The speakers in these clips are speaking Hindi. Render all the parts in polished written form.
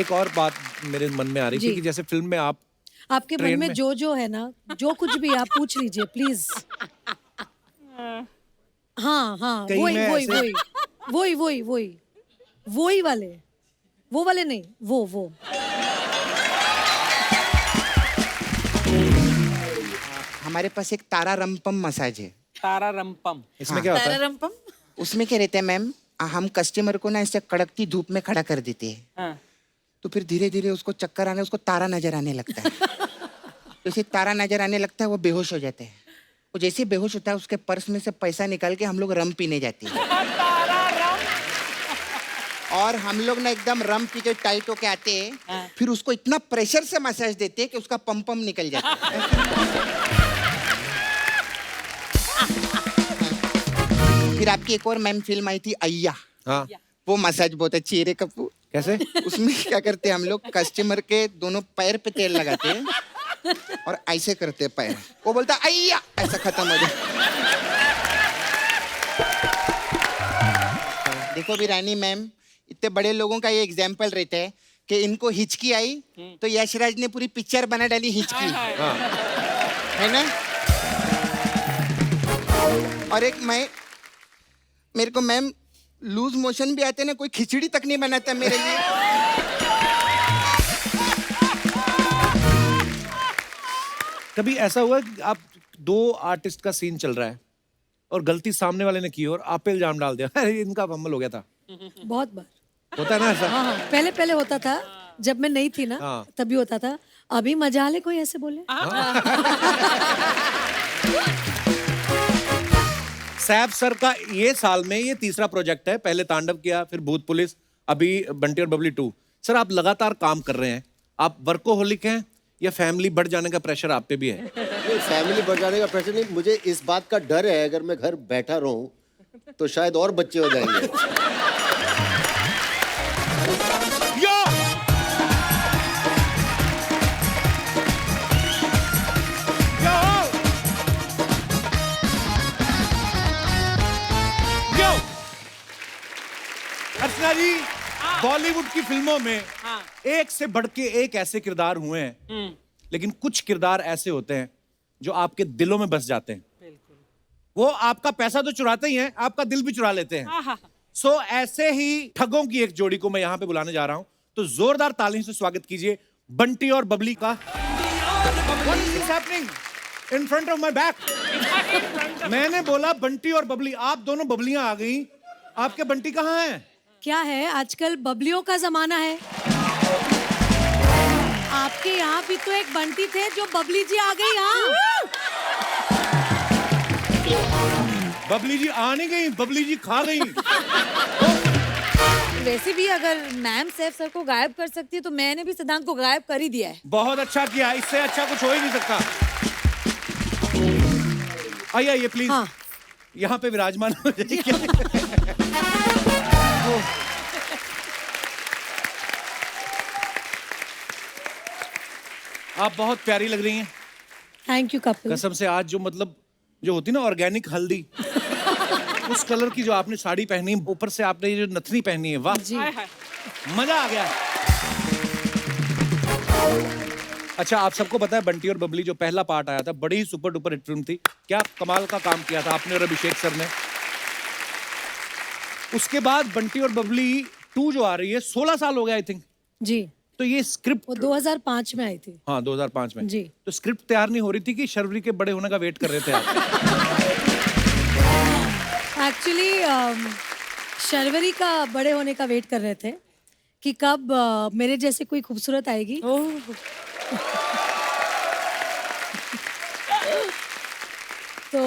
एक और बात मेरे मन में आ रही थी कि जैसे फिल्म में आपके मन में जो है ना, जो कुछ भी आप पूछ लीजिए प्लीज। हाँ हाँ, वही वाले, वो वाले नहीं, वो हमारे पास एक तारा रंपम मसाज है। तारा रंपम, इसमें क्या होता है? तारा रंपम उसमें क्या रहता है मैम, हम कस्टमर को ना ऐसे कड़कती धूप में खड़ा कर देते हैं। हाँ। तो फिर धीरे धीरे उसको चक्कर आने, उसको तारा नजर आने लगता है। जैसे तारा नजर आने लगता है वो बेहोश हो जाते हैं। वो जैसे बेहोश होता है उसके पर्स में से पैसा निकाल के हम लोग रम पीने जाते हैं। और हम लोग ना एकदम रम पी के टाइट होके आते हैं। फिर उसको इतना प्रेशर से मसाज देते हैं कि उसका पम निकल जाता है। फिर आपकी एक और मैम फिल्म आई थी अय्या। हाँ। वो मसाज बहुत अच्छी है रे कप्पू। कैसे? उसमें क्या करते हैं हम लोग, कस्टमर के दोनों पैर पे तेल लगाते हैं और ऐसे करते हैं पैर, वो बोलता है अय्या, ऐसा खत्म हो जाए। देखो भी रानी मैम, इतने बड़े लोगों का ये एग्जाम्पल रहता है कि इनको हिचकी आई तो यशराज ने पूरी पिक्चर बना डाली हिचकी, है ना। और एक मेरे को मैम लूज मोशन भी आते ना, कोई खिचड़ी तक नहीं बनाता मेरे लिए। कभी ऐसा हुआ कि आप दो आर्टिस्ट का सीन चल रहा है और गलती सामने वाले ने की और आप पे इल्जाम डाल दिया, अरे इनका फंबल हो गया था? बहुत बार होता है ना ऐसा? हाँ, पहले होता था, जब मैं नहीं थी ना तभी होता था। अभी मजा ले कोई ऐसे बोले। सैफ सर का ये साल में ये तीसरा प्रोजेक्ट है। पहले तांडव किया, फिर भूत पुलिस, अभी बंटी और बबली 2। सर आप लगातार काम कर रहे हैं, आप वर्कोहोलिक हैं या फैमिली बढ़ जाने का प्रेशर आप पे भी है? फैमिली बढ़ जाने का प्रेशर नहीं, मुझे इस बात का डर है अगर मैं घर बैठा रहूं तो शायद और बच्चे हो जाएंगे। अर्चना जी, बॉलीवुड की फिल्मों में एक से बढ़ के एक ऐसे किरदार हुए हैं, लेकिन कुछ किरदार ऐसे होते हैं जो आपके दिलों में बस जाते हैं। वो आपका पैसा तो चुराते ही हैं, आपका दिल भी चुरा लेते हैं। सो ऐसे ही ठगों की एक जोड़ी को मैं यहां पे बुलाने जा रहा हूं, तो जोरदार तालियों से स्वागत कीजिए बंटी और बबली का। What is happening in front of my back? मैंने बोला बंटी और बबली, आप दोनों बबलियां आ गई, आपके बंटी कहाँ हैं? क्या है, आजकल बबलियों का जमाना है। आपके यहाँ भी तो एक बंटी थे जो बबली जी आ गई यहाँ। बबली जी आ नहीं गई, बबली जी खा गई। वैसे भी अगर मैम सैफ सर को गायब कर सकती है तो मैंने भी सिद्धांत को गायब कर ही दिया है। बहुत अच्छा किया, इससे अच्छा कुछ हो ही नहीं सकता। आइए प्लीज। हाँ। यहाँ पे विराजमान हो जाइए। आप बहुत प्यारी लग रही हैं। Thank you Kapil. कसम से आज जो मतलब जो होती ना ऑर्गेनिक हल्दी, उस कलर की जो आपने साड़ी पहनी, ऊपर से आपने ये जो नथनी पहनी है, वाह जी। मजा आ गया। अच्छा, आप सबको पता है बंटी और बबली जो पहला पार्ट आया था, बड़ी ही सुपर डुपर हिट फिल्म थी। क्या कमाल का काम किया था आपने और अभिषेक सर ने। उसके बाद बंटी और बबली 2 जो आ रही है, 16 साल हो गए आई थिंक। जी। तो ये स्क्रिप्ट वो 2005 में आई थी। हाँ 2005 में जी। तो स्क्रिप्ट तैयार नहीं हो रही थी कि शर्वरी के बड़े होने का वेट कर रहे थे आप? एक्चुअली शर्वरी का बड़े होने का वेट कर रहे थे कि कब मेरे जैसे कोई खूबसूरत आएगी। तो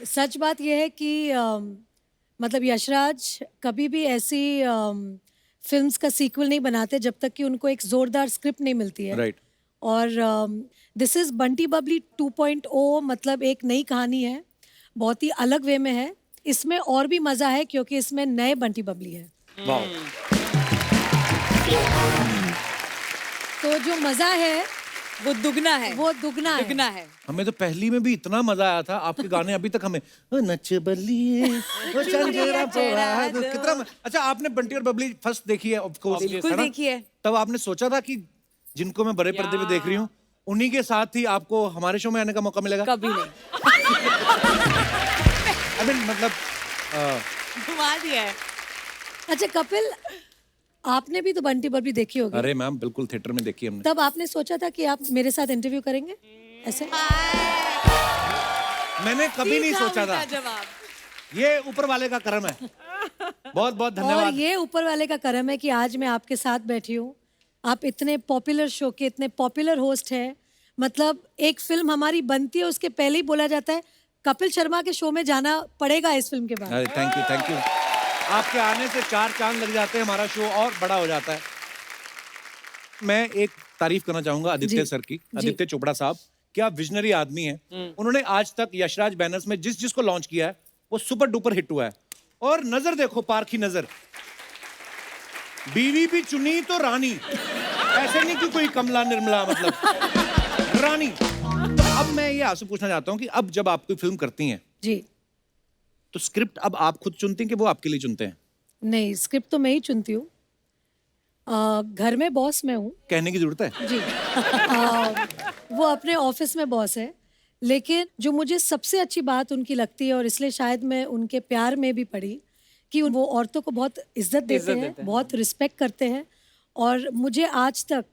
सच बात यह है कि मतलब यशराज कभी भी ऐसी फिल्म्स का सीक्वल नहीं बनाते जब तक कि उनको एक जोरदार स्क्रिप्ट नहीं मिलती है। राइट। और दिस इज बंटी बबली 2.0, मतलब एक नई कहानी है, बहुत ही अलग वे में है। इसमें और भी मजा है क्योंकि इसमें नए बंटी बबली है। वाह। तो जो मजा है वो दुगना है, वो दुगना है। दुगना है। हमें तो पहली में भी इतना मजा आया था, आपके गाने अभी तक हमें ओ नच बलिए ओ चंदेरा पड़ा दो, अच्छा आपने बंटी और बबली फर्स्ट देखी है ऑफ कोर्स, बिल्कुल देखी है। तब आपने सोचा था कि जिनको मैं बड़े पर्दे पे देख रही हूँ उन्हीं के साथ ही आपको हमारे शो में आने का मौका मिलेगा? कभी नहीं। आई मीन मतलब घुमा दिया है। अच्छा कपिल, आपने भी तो बंटी बबली देखी होगी। अरे मैम बिल्कुल थिएटर में देखी हमने। तब आपने सोचा था कि आप मेरे साथ इंटरव्यू करेंगे ऐसे? मैंने कभी नहीं सीधा सोचा था। उल्टा जवाब। ये ऊपर वाले का करम है। बहुत बहुत और धन्यवाद। ये ऊपर वाले का करम है कि आज मैं आपके साथ बैठी हूँ। आप इतने पॉपुलर शो के इतने पॉपुलर होस्ट हैं। मतलब एक फिल्म हमारी बनती है उसके पहले ही बोला जाता है कपिल शर्मा के शो में जाना पड़ेगा इस फिल्म के बाद। अरे थैंक यू थैंक यू। आपके आने से 4 चांद लग जाते हैं, हमारा शो और बड़ा हो जाता है। मैं एक तारीफ करना चाहूंगा आदित्य जी, सर की, जी। आदित्य चोपड़ा साहब। क्या विजनरी आदमी है। उन्होंने आज तक यशराज बैनर्स में जिस जिसको लॉन्च किया है वो सुपर डुपर हिट हुआ है। और नजर देखो, पारखी नजर, बीवी भी चुनी तो रानी, ऐसे नहीं कि कोई कमला निर्मला, मतलब रानी। तो अब मैं ये आपसे पूछना चाहता हूँ कि अब जब आप कोई फिल्म करती हैं जी तो स्क्रिप्ट अब आप खुद चुनती हैं कि वो आपके लिए चुनते हैं? नहीं, स्क्रिप्ट तो मैं ही चुनती हूँ। घर में बॉस मैं हूँ कहने की जरूरत है? जी। वो अपने ऑफिस में बॉस है, लेकिन जो मुझे सबसे अच्छी बात उनकी लगती है और इसलिए शायद मैं उनके प्यार में भी पड़ी कि वो औरतों को बहुत इज्जत देते हैं, बहुत रिस्पेक्ट करते हैं। और मुझे आज तक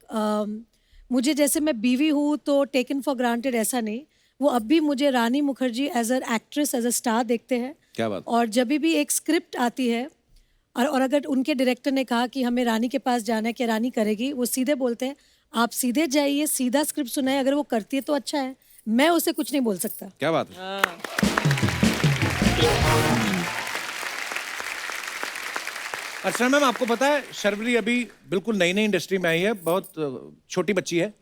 मुझे जैसे मैं बीवी हूँ तो टेकन फॉर ग्रांटेड ऐसा नहीं, वो अब भी मुझे Rani Mukherjee as a actress, as a star देखते हैं। क्या बात। और जब भी एक स्क्रिप्ट आती है और अगर उनके डायरेक्टर ने कहा कि हमें रानी के पास जाना है कि रानी करेगी, वो सीधे बोलते हैं आप सीधे जाइए, सीधा स्क्रिप्ट सुनाए, अगर वो करती है तो अच्छा है, मैं उसे कुछ नहीं बोल सकता। क्या बात है। अर्चना मैम, आपको पता है शर्वरी अभी बिल्कुल नई नई इंडस्ट्री में आई है, बहुत छोटी बच्ची है,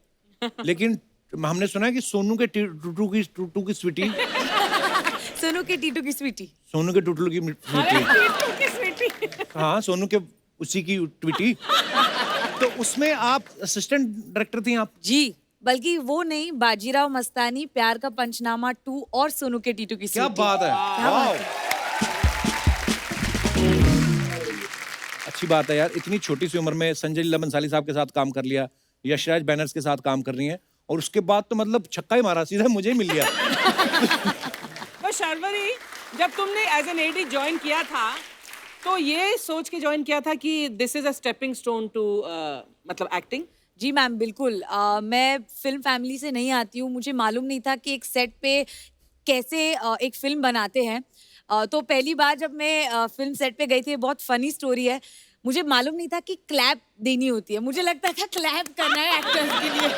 लेकिन हमने सुना है कि सोनू के टूटू की स्वीटी, सोनू के टीटू की स्वीटी। सोनू के टूटू की स्वीटी, हाँ सोनू के उसी की ट्वीटी। तो उसमें आप असिस्टेंट डायरेक्टर थी आप? जी, बल्कि वो नहीं, बाजीराव मस्तानी, प्यार का पंचनामा 2 और सोनू के टीटू की क्या स्वीटी। बात है, वाह। अच्छी बात है यार, इतनी छोटी सी उम्र में संजय लीला बंसाली साहब के साथ काम कर लिया, यशराज बैनर्स के साथ काम कर रही हैं, और उसके बाद तो मतलब छक्का ही मारा, सीधा मुझे ही मिल गया। पर शर्वरी, जब तुमने एज एन एडी ज्वाइन किया था तो ये सोच के ज्वाइन किया था कि this is a stepping stone to मतलब एक्टिंग? जी मैम, बिल्कुल। मैं फिल्म फैमिली से नहीं आती हूँ, मुझे मालूम नहीं था कि एक सेट पे कैसे एक फिल्म बनाते हैं। तो पहली बार जब मैं फिल्म सेट पे गई थी, बहुत फनी स्टोरी है, मुझे मालूम नहीं था कि क्लैप देनी होती है, मुझे लगता था क्लैप करना है एक्टर्स के लिए।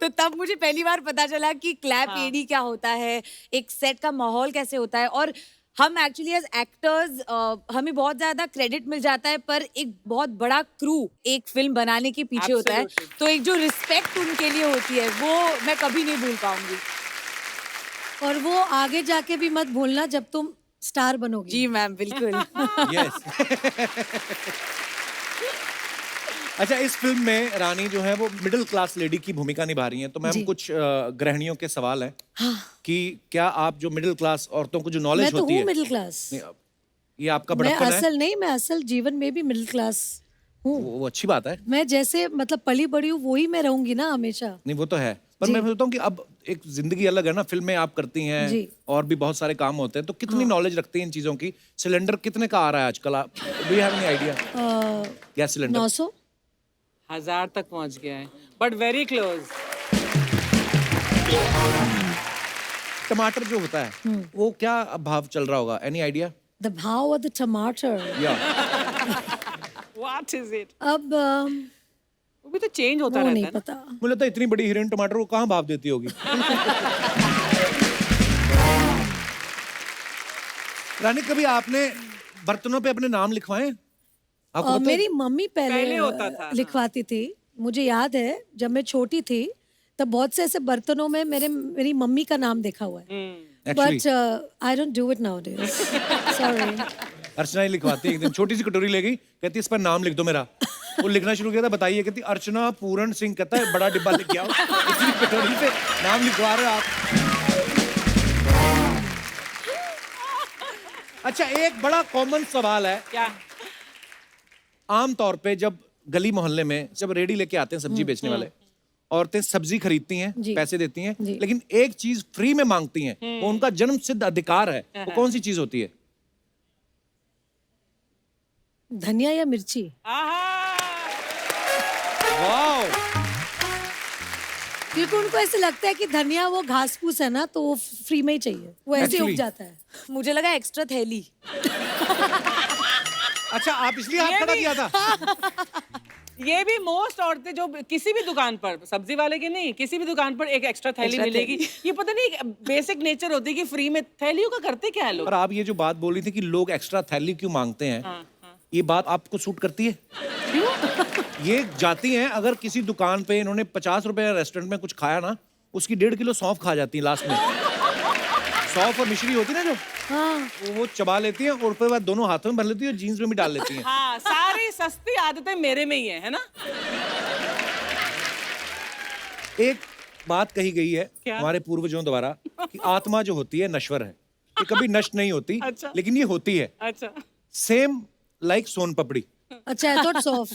तो तब मुझे पहली बार पता चला कि क्लैप एडी क्या होता है, एक सेट का माहौल कैसे होता है। और हम एक्चुअली एज एक्टर्स हमें बहुत ज्यादा क्रेडिट मिल जाता है, पर एक बहुत बड़ा क्रू एक फिल्म बनाने के पीछे होता है, तो एक जो रिस्पेक्ट उनके लिए होती है वो मैं कभी नहीं भूल पाऊंगी। और वो आगे जाके भी मत भूलना जब तुम स्टार बनोगी। जी मैम, बिल्कुल। यस। अच्छा, इस फिल्म में रानी जो है वो मिडिल क्लास लेडी की भूमिका निभा रही हैं, तो मैम जी। कुछ गृहिणियों के सवाल हैं हाँ। कि क्या आप जो मिडिल क्लास औरतों को जो मैं नॉलेज तो होती हूँ है, मिडिल क्लास। नहीं, ये आपका मैं बड़प्पन है, असल नहीं, मैं असल जीवन में भी मिडिल क्लास हूँ। वो अच्छी बात है। मैं जैसे मतलब पली बड़ी हूँ वही मैं रहूंगी ना हमेशा। नहीं वो तो है, पर जी। मैं सोचता हूँ कि अब एक जिंदगी अलग है ना, फिल्में आप करती हैं जी। और भी बहुत सारे काम होते हैं, तो कितनी नॉलेज रखती हैं इन चीजों की? सिलेंडर कितने का आ रहा है आजकल, आप do you have any idea? Gas cylinder 900। 1000 तक पहुंच गया है, बट वेरी क्लोज। टमाटर जो होता है वो क्या भाव चल रहा होगा, एनी आइडिया? द भाव ऑफ द टमाटर। या व्हाट इज इट? अब वो भी तो चेंज होता वो रहता नहीं है ना। पता। मुझे लगता है इतनी बड़ी हीरोइन टमाटर को कहाँ भाव देती होगी। रानी, कभी आपने बर्तनों पे अपने नाम लिखवाए? आपको पता है? मेरी मम्मी पहले पहले होता था, हाँ। लिखवाती थी। मुझे याद है जब मैं छोटी थी तब बहुत से ऐसे बर्तनों में मेरी मम्मी का नाम देखा हुआ है, Actually, but I don't do it nowadays. Sorry. Archana ही लिखवाती है। एक दिन छोटी सी कटोरी ले गई, कहती है इस पर नाम लिख दो मेरा। वो लिखना शुरू किया था, बताइए, कहती अर्चना पूरन सिंह, कहता है बड़ा डिब्बा लेके आओ। इतनी कटोरी से नाम लिखवा रहे हो आप। अच्छा, एक बड़ा कॉमन सवाल है, क्या? आम तौर पे जब गली मोहल्ले में जब रेडी लेके आते हैं सब्जी बेचने वाले, औरतें सब्जी खरीदती हैं, जी। पैसे देती हैं, जी। लेकिन एक चीज फ्री में मांगती हैं, वो उनका जन्म सिद्ध अधिकार है। वो कौन सी चीज होती है? धनिया या मिर्ची? वाह, क्योंकि उनको ऐसे लगता है कि धनिया वो घास फूस है ना, तो वो फ्री में ही चाहिए, वो ऐसे ही उग Actually- जाता है। मुझे लगा एक्स्ट्रा थैली। अच्छा, आप इसलिए हाथ खड़ा किया था? ये भी मोस्ट औरतें जो किसी भी दुकान पर, सब्जी वाले की नहीं, किसी भी दुकान पर एक एक्स्ट्रा थैली Extra मिलेगी। ये पता नहीं बेसिक नेचर होती है कि फ्री में थैलियों का करते क्या है लोग। और आप ये जो बात बोल रही थी कि लोग एक्स्ट्रा थैली क्यों मांगते हैं, हाँ, ये बात आपको सूट करती है? ये जाती हैं, अगर किसी दुकान पे इन्होंने 50 रुपए रेस्टोरेंट में कुछ खाया ना, उसकी 1.5 किलो सौंफ खा जाती है लास्ट में। सौंफ और मिश्री होती है ना जो, हाँ, वो चबा लेती हैं और उसके बाद दोनों हाथों में भर लेती है और जीन्स में भी डाल लेती हैं। हाँ, सारी सस्ती आदतें मेरे में ही है ना? एक बात कही गई है क्या? हमारे पूर्वजों द्वारा कि आत्मा जो होती है नश्वर है, ये कभी नष्ट नहीं होती। अच्छा। लेकिन ये होती है। अच्छा, सेम लाइक सोन पपड़ी। अच्छा, आई थॉट सॉफ्ट।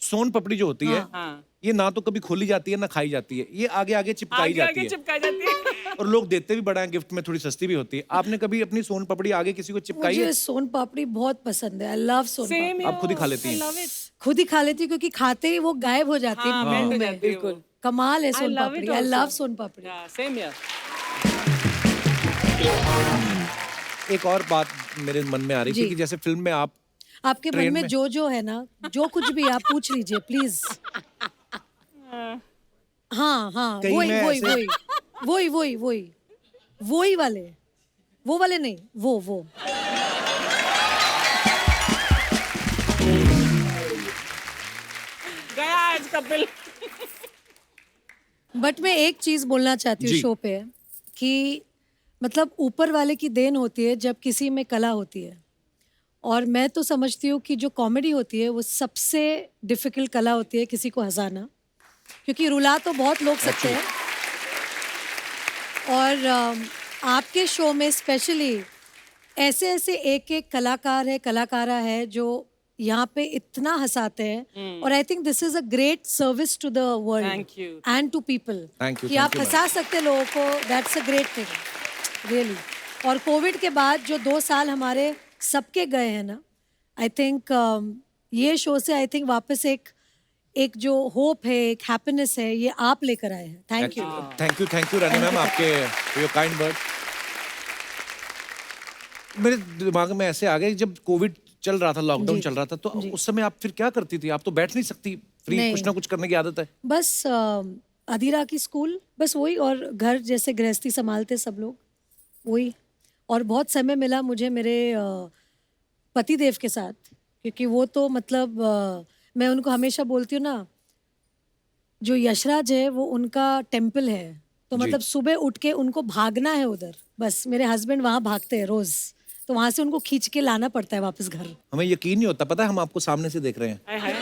सोन पपड़ी जो होती है, हाँ। ये ना तो कभी खोली जाती है ना खाई जाती है, ये आगे आगे चिपकाई आगे जाती आगे है चिपकाई जाती है। और लोग देते भी बड़ा है गिफ्ट में, थोड़ी सस्ती भी होती है। आपने कभी अपनी सोन पपड़ी आगे किसी को चिपकाई है? मुझे सोन पापड़ी बहुत पसंद है, आई लव सोन Same पापड़ी। आप खुद ही खा लेती हैं? खुद ही खा लेती हूँ क्योंकि खाते ही वो गायब हो जाती है हाँ, मुंह मेल्ट हो में। जाती है वो। बिल्कुल कमाल है son love it papdi, I also. Love son papdi. Same here. एक और बात मेरे मन में आ रही थी जी। कि जैसे फिल्म में आप आपके मन ट्रेन में में- जो है ना, जो कुछ भी आप पूछ लीजिए प्लीज। हाँ हाँ, कहीं वही मैं वही ऐसे- वही वही वही वही वही वाले, वो वाले नहीं, वो गया आज कपिल। बट मैं एक चीज बोलना चाहती हूँ जी। शो पे कि मतलब ऊपर वाले की देन होती है जब किसी में कला होती है। और मैं तो समझती हूँ कि जो कॉमेडी होती है वो सबसे डिफिकल्ट कला होती है किसी को हंसाना, क्योंकि रुला तो बहुत लोग सकते हैं। और आपके शो में स्पेशली ऐसे ऐसे एक एक कलाकार है, कलाकारा है जो यहाँ पे इतना हंसाते हैं। और I think this is a great service to the world Thank you. And to people Thank you, कि thank आप you, हंसा सकते हैं लोगों को। That's a great thing really. और कोविड के बाद जो 2 साल हमारे सबके गए हैं ना, आई थिंक ये शो से आई थिंक वापस एक जो होप है, एक हैप्पीनेस है, ये आप लेकर आए हैं। Thank you. Thank you Rani ma'am, आपके योर काइंड वर्ड। मेरे दिमाग में ऐसे आ गए, जब कोविड चल रहा था, लॉकडाउन जी। चल रहा था, तो उस समय आप फिर क्या करती थी? आप तो बैठ नहीं सकती, फ्री नहीं। कुछ ना कुछ करने की आदत है। बस अधीरा की स्कूल, बस वही, और घर जैसे गृहस्थी संभालते सब लोग, वही। और बहुत समय मिला मुझे मेरे पति देव के साथ, क्योंकि वो तो मतलब मैं उनको हमेशा बोलती हूँ ना, जो यशराज है वो उनका टेम्पल है। तो जी। मतलब सुबह उठ के उनको भागना है उधर, बस मेरे हस्बैंड वहाँ भागते हैं रोज, तो वहाँ से उनको खींच के लाना पड़ता है वापस घर। हमें यकीन नहीं होता, पता है हम आपको सामने से देख रहे हैं। हाय हाय।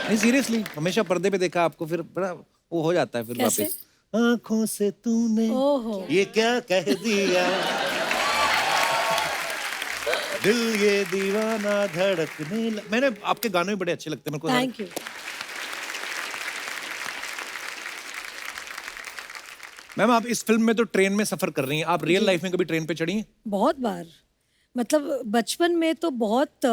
नहीं सीरियसली, हमेशा पर्दे पे देखा आपको, फिर बड़ा वो हो जाता है फिर कैसे? वापस। आंखों से तूने ओहो। ये क्या कह दिया, दिल ये दीवाना धड़कने मैंने आपके गाने भी बड़े अच्छे लगते हैं मेरे को। Thank you. मैम, आप इस फिल्म में तो ट्रेन में सफर कर रही हैं, आप रियल लाइफ में कभी ट्रेन पे चढ़ी हैं? बहुत बार, मतलब बचपन में तो बहुत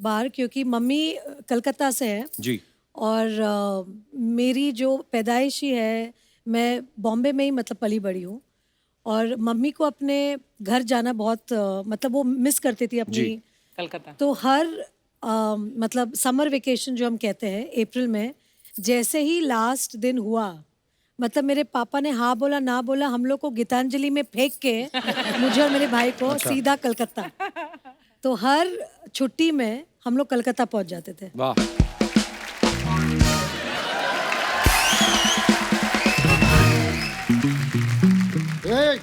बार, क्योंकि मम्मी कलकत्ता से है जी। और मेरी जो पैदाइश ही है, मैं बॉम्बे में ही मतलब पली बड़ी हूँ। और मम्मी को अपने घर जाना बहुत मतलब वो मिस करती थी अपनी। जी। कलकत्ता। तो हर मतलब समर वेकेशन जो हम कहते हैं अप्रैल में, जैसे ही लास्ट दिन हुआ, मतलब मेरे पापा ने हाँ बोला ना बोला, हम लोग को गीतांजलि में फेंक के मुझे और मेरे भाई को सीधा कलकत्ता। तो हर छुट्टी में हम लोग कलकत्ता पहुंच जाते थे। वाह। ए,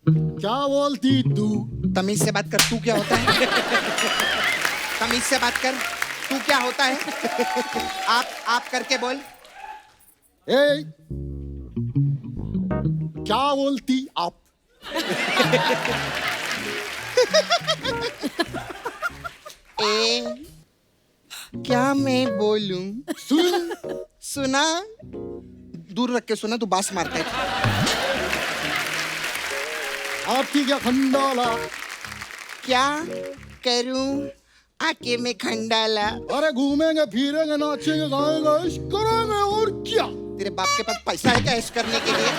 क्या बोलती तू? तमीज से बात कर, तू क्या होता है? तमीज से बात कर। तू क्या होता है? आप करके बोल। ए, क्या बोलती आप? ए, क्या मैं बोलूं? सुना? दूर रख के सुना, तू बास मारता है। आपकी क्या खंडाला? क्या करूं आके में खंडाला? अरे घूमेंगे फिरेंगे नाचेंगे गाएंगे इश्क करेंगे और क्या? तेरे बाप के पास पैसा है क्या ऐश करने के लिए?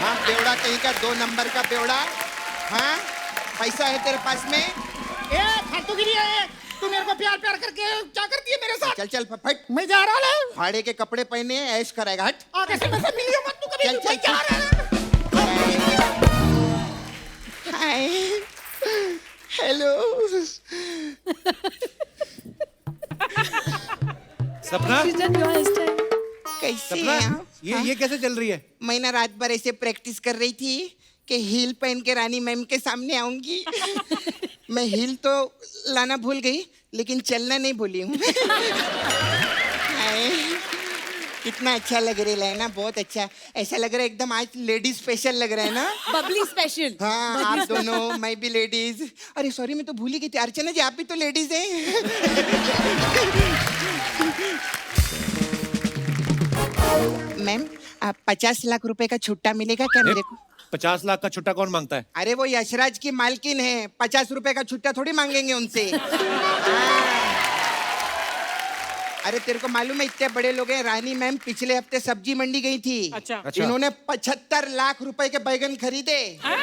हाँ, बेवड़ा कहीं का, 2 नंबर का बेवड़ा। हाँ, पैसा है तेरे पास में? फालतूगिरी है। तू मेरे को प्यार प्यार करके क्या करती है मेरे साथ? चल चल फट। मैं जा रहा हूँ। फाड़े के कपड़े पहने ऐश कराएगा, हट। आगे से मुझसे मिलियो मत तू कभी। चल, चल, मैं जा चल। रहा हूँ। हाय, हेलो। सपना, सृजन your hairstyle. कैसे सपना, हैं आप? ये कैसे चल रही है? मैं ना रात भर ऐसे प्रैक्टिस कर रही थी कि हील पहन के रानी मैम के सामने आऊंगी। मैं हील तो लाना भूल गई, लेकिन चलना नहीं भूली हूँ। हाय, कितना अच्छा लग रहा है ना, बहुत अच्छा। ऐसा लग रहा है एकदम आज लेडीज स्पेशल लग रहा है ना। बबली स्पेशल। हाँ, आप दोनों, मैं भी लेडीज। अरे सॉरी, मैं तो भूल ही गई थी। अर्चना जी, आप भी तो लेडीज हैं। मैम, 50 लाख रुपए का छुट्टा मिलेगा क्या मेरे को? 50 लाख का छुट्टा कौन मांगता है? अरे वो यशराज की मालकिन है, 50 रुपए का छुट्टा थोड़ी मांगेंगे उनसे। हाँ। अरे तेरे को मालूम है इतने बड़े लोग हैं, रानी मैम पिछले हफ्ते सब्जी मंडी गई थी। अच्छा। इन्होंने 75 लाख रुपए के बैगन खरीदे। हाँ।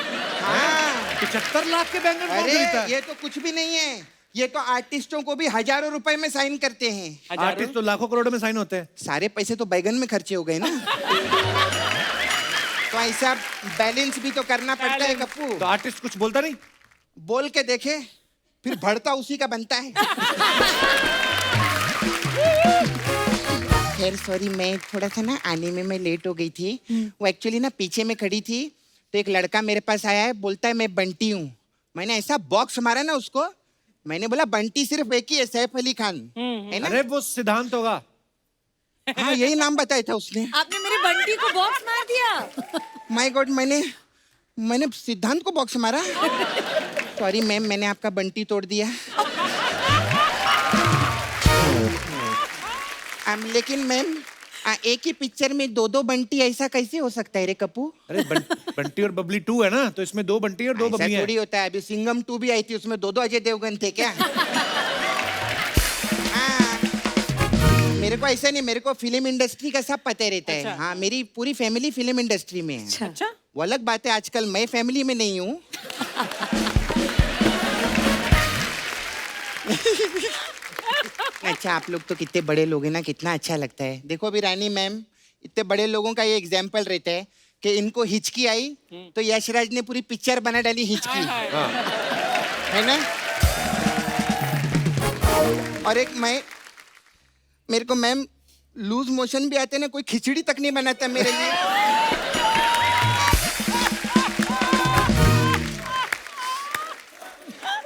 75 लाख के बैंगन कौन अरे खरीदता है? ये तो कुछ भी नहीं है, ये तो आर्टिस्टों को भी हजारों रुपए में साइन करते हैं। आर्टिस्ट तो लाखों करोड़ों में साइन होते हैं। सारे पैसे तो बैगन में खर्चे हो गए ना। तो ऐसा बैलेंस भी तो करना पड़ता है कप्पू। तो आर्टिस्ट कुछ बोलता नहीं? बोल के देखे, फिर भरता उसी का बनता है। खैर सॉरी, मैं थोड़ा सा ना आने में मैं लेट हो गई थी। वो एक्चुअली ना पीछे में खड़ी थी, तो एक लड़का मेरे पास आया है, बोलता है मैं बंटी हूँ। मैंने ऐसा बॉक्स मारा ना उसको, मैंने बोला बंटी सिर्फ एक ही है, सैफ अली खान है ना। अरे वो सिद्धांत होगा। हाँ, यही नाम बताया था उसने। आपने मेरे बंटी को बॉक्स मार दिया। माय गॉड, मैंने सिद्धांत को बॉक्स मारा। सॉरी मैम, मैंने आपका बंटी तोड़ दिया। लेकिन मैम, एक ही पिक्चर में 2 बंटी, ऐसा कैसे हो सकता है रे कप्पू? अरे बंटी और बबली 2 है ना, तो इसमें 2 बंटी और 2 ऐसा बबली थोड़ी हैं। होता है। अभी सिंघम 2 भी आई थी, उसमें 2 अजय देवगन थे क्या? हाँ, मेरे को ऐसा नहीं, मेरे को फिल्म इंडस्ट्री का सब पता रहता है। हाँ, मेरी पूरी फैमिली फिल्म इंडस्ट्री में है। अच्छा। वो अलग बात है, आजकल मैं फैमिली में नहीं हूँ। अच्छा, आप लोग तो कितने बड़े लोग हैं ना, कितना अच्छा लगता है। देखो अभी रानी मैम, इतने बड़े लोगों का ये एग्जाम्पल रहता है कि इनको हिचकी आई तो यशराज ने पूरी पिक्चर बना डाली हिचकी, है ना। और एक मेरे को मैम लूज मोशन भी आते ना, कोई खिचड़ी तक नहीं बनाता मेरे लिए।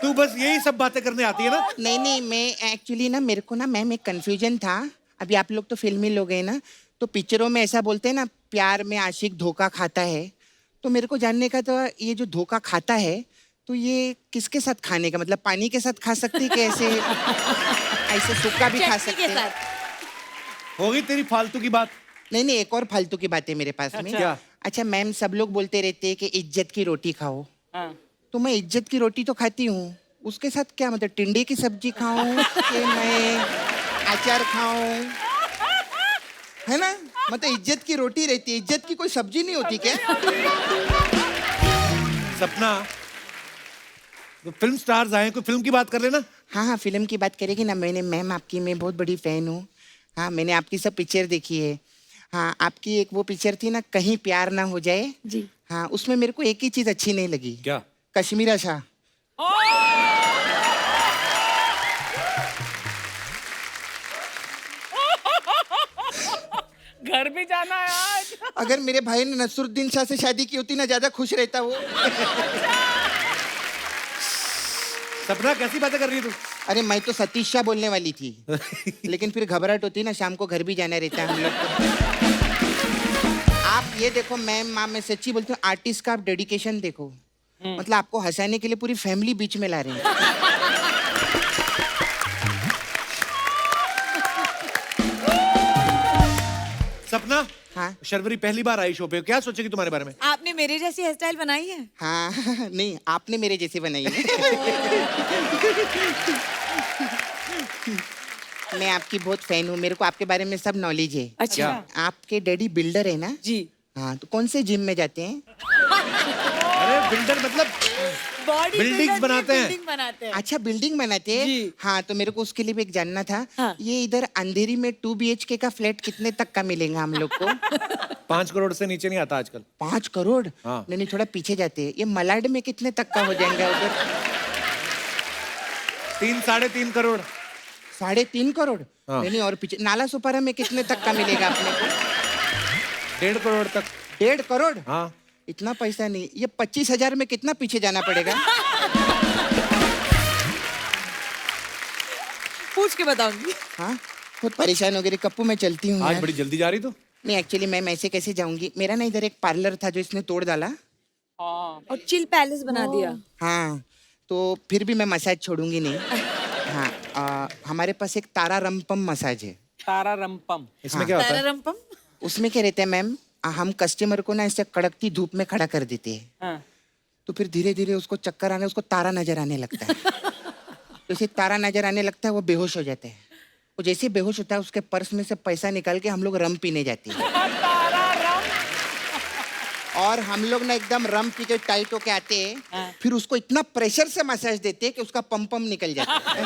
तू बस यही सब बातें करने आती है ना? नहीं, मैं एक्चुअली ना, मेरे को ना मैम एक कंफ्यूजन था। अभी आप लोग तो फिल्मी लोग हैं ना, तो पिक्चरों में ऐसा बोलते हैं ना, प्यार में आशिक धोखा खाता है। तो मेरे को जानने का था, ये जो धोखा खाता है तो ये किसके साथ खाने का, मतलब पानी के साथ खा सकते हैं कि ऐसे सूखा भी खा चटनी सकते के हैं? साथ। होगी तेरी फालतू की बात। नहीं, एक और फालतू की बात है मेरे पास में। क्या? अच्छा मैम, सब लोग बोलते रहते हैं कि इज्जत की रोटी खाओ। हाँ। तो मैं इज्जत की रोटी तो खाती हूँ, उसके साथ क्या, मतलब टिंडे की सब्जी खाऊं कि मैं अचार खाऊं, है ना। मतलब इज्जत की रोटी रहती है, इज्जत की कोई सब्जी नहीं होती क्या? सपना, तो फिल्म स्टार्स आए, कोई फिल्म की बात कर लेना। हाँ, फिल्म की बात करेगी ना। मैम आपकी मैं बहुत बड़ी फैन हूँ। हाँ, मैंने आपकी सब पिक्चर देखी है। हाँ, आपकी एक वो पिक्चर थी ना, कहीं प्यार ना हो जाए जी। हाँ, उसमें मेरे को एक ही चीज अच्छी नहीं लगी। क्या? कश्मीरा शाह। घर भी जाना है आज। अगर मेरे भाई ने नसरुद्दीन शाह से शादी की होती ना, ज्यादा खुश रहता वो। सपना, कैसी बातें कर रही है तू? अरे मैं तो सतीश शाह बोलने वाली थी लेकिन फिर घबराहट होती है ना, शाम को घर भी जाना रहता है हम लोग को। आप ये देखो मैम, माँ मैं सच्ची बोलती हूँ, आर्टिस्ट का आप डेडिकेशन देखो। मतलब आपको हंसाने के लिए पूरी फैमिली बीच में ला रहे हैं। सपना, हाँ शर्वरी पहली बार आई शो पे, क्या सोचेगी तुम्हारे बारे में? आपने मेरे जैसी हेयर स्टाइल बनाई है? हाँ नहीं, आपने मेरे जैसे बनाई है। मैं आपकी बहुत फैन हूँ, मेरे को आपके बारे में सब नॉलेज है। अच्छा। आपके डैडी बिल्डर है ना? जी। हाँ, तो कौन से जिम में जाते हैं? अरे बिल्डर मतलब बॉडी बिल्डिंग्स बनाते हैं। बिल्डिंग बनाते हैं। अच्छा, बिल्डिंग बनाते हैं। जी। हाँ, तो मेरे को उसके लिए भी एक जानना था। हाँ। ये इधर अंधेरी में 2 BHK का फ्लैट कितने तक का मिलेगा हम लोग को? 5 करोड़ से नीचे नहीं आता आजकल। 5 करोड़? हाँ। नहीं, थोड़ा पीछे जाते हैं। ये मलाड में कितने तक का हो जाएगा उधर? 3-3.5 करोड़। 3.5 करोड़? हाँ। नहीं, और पीछे नाला सुपारा में कितने तक का मिलेगा अपने को? 1.5 करोड़ तक। 1.5 करोड़? हाँ। इतना पैसा नहीं। ये 25,000 में कितना पीछे जाना पड़ेगा? पूछ के बताऊंगी। हाँ, बहुत परेशान हो गई कप्पू, मैं चलती हूँ आज यार। बड़ी जल्दी जा रही तो। नहीं, एक्चुअली मैं ऐसे कैसे जाऊंगी? मेरा ना इधर एक पार्लर था जो इसने तोड़ डाला। और चिल पैलेस बना दिया। हाँ, तो फिर भी मैं मसाज छोड़ूंगी नहीं। हाँ, हमारे पास एक तारा रंपम मसाज है। तारा रंपम इसमें क्या होता है? तारारंपम? उसमें क्या रहता है मैम, हम कस्टमर को ना ऐसे कड़कती धूप में खड़ा कर देते हैं। हाँ। तो फिर धीरे धीरे उसको चक्कर आने, उसको तारा नजर आने लगता है। तो जैसे तारा नजर आने लगता है वो बेहोश हो जाता है। वो जैसे बेहोश होता है उसके पर्स में से पैसा निकाल के हम लोग रम पीने जाते हैं। और हम लोग ना एकदम रम पी के टाइट होके आते हैं। फिर उसको इतना प्रेशर से मसाज देते हैं कि उसका पम निकल जाता है।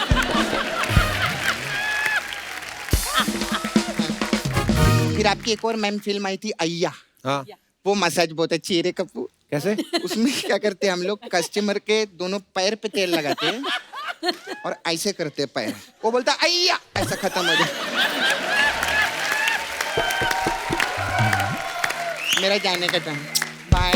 फिर आपकी एक और मैम फिल्म आई थी अय्या। हाँ। वो मसाज बहुत अच्छी है रे कप्पू। कैसे? उसमें क्या करते हैं हम लोग, कस्टमर के दोनों पैर पे तेल लगाते हैं और ऐसे करते हैं पैर, वो बोलता अय्या, ऐसा खत्म हो जाए। मेरा जाने का टाइम, बाय।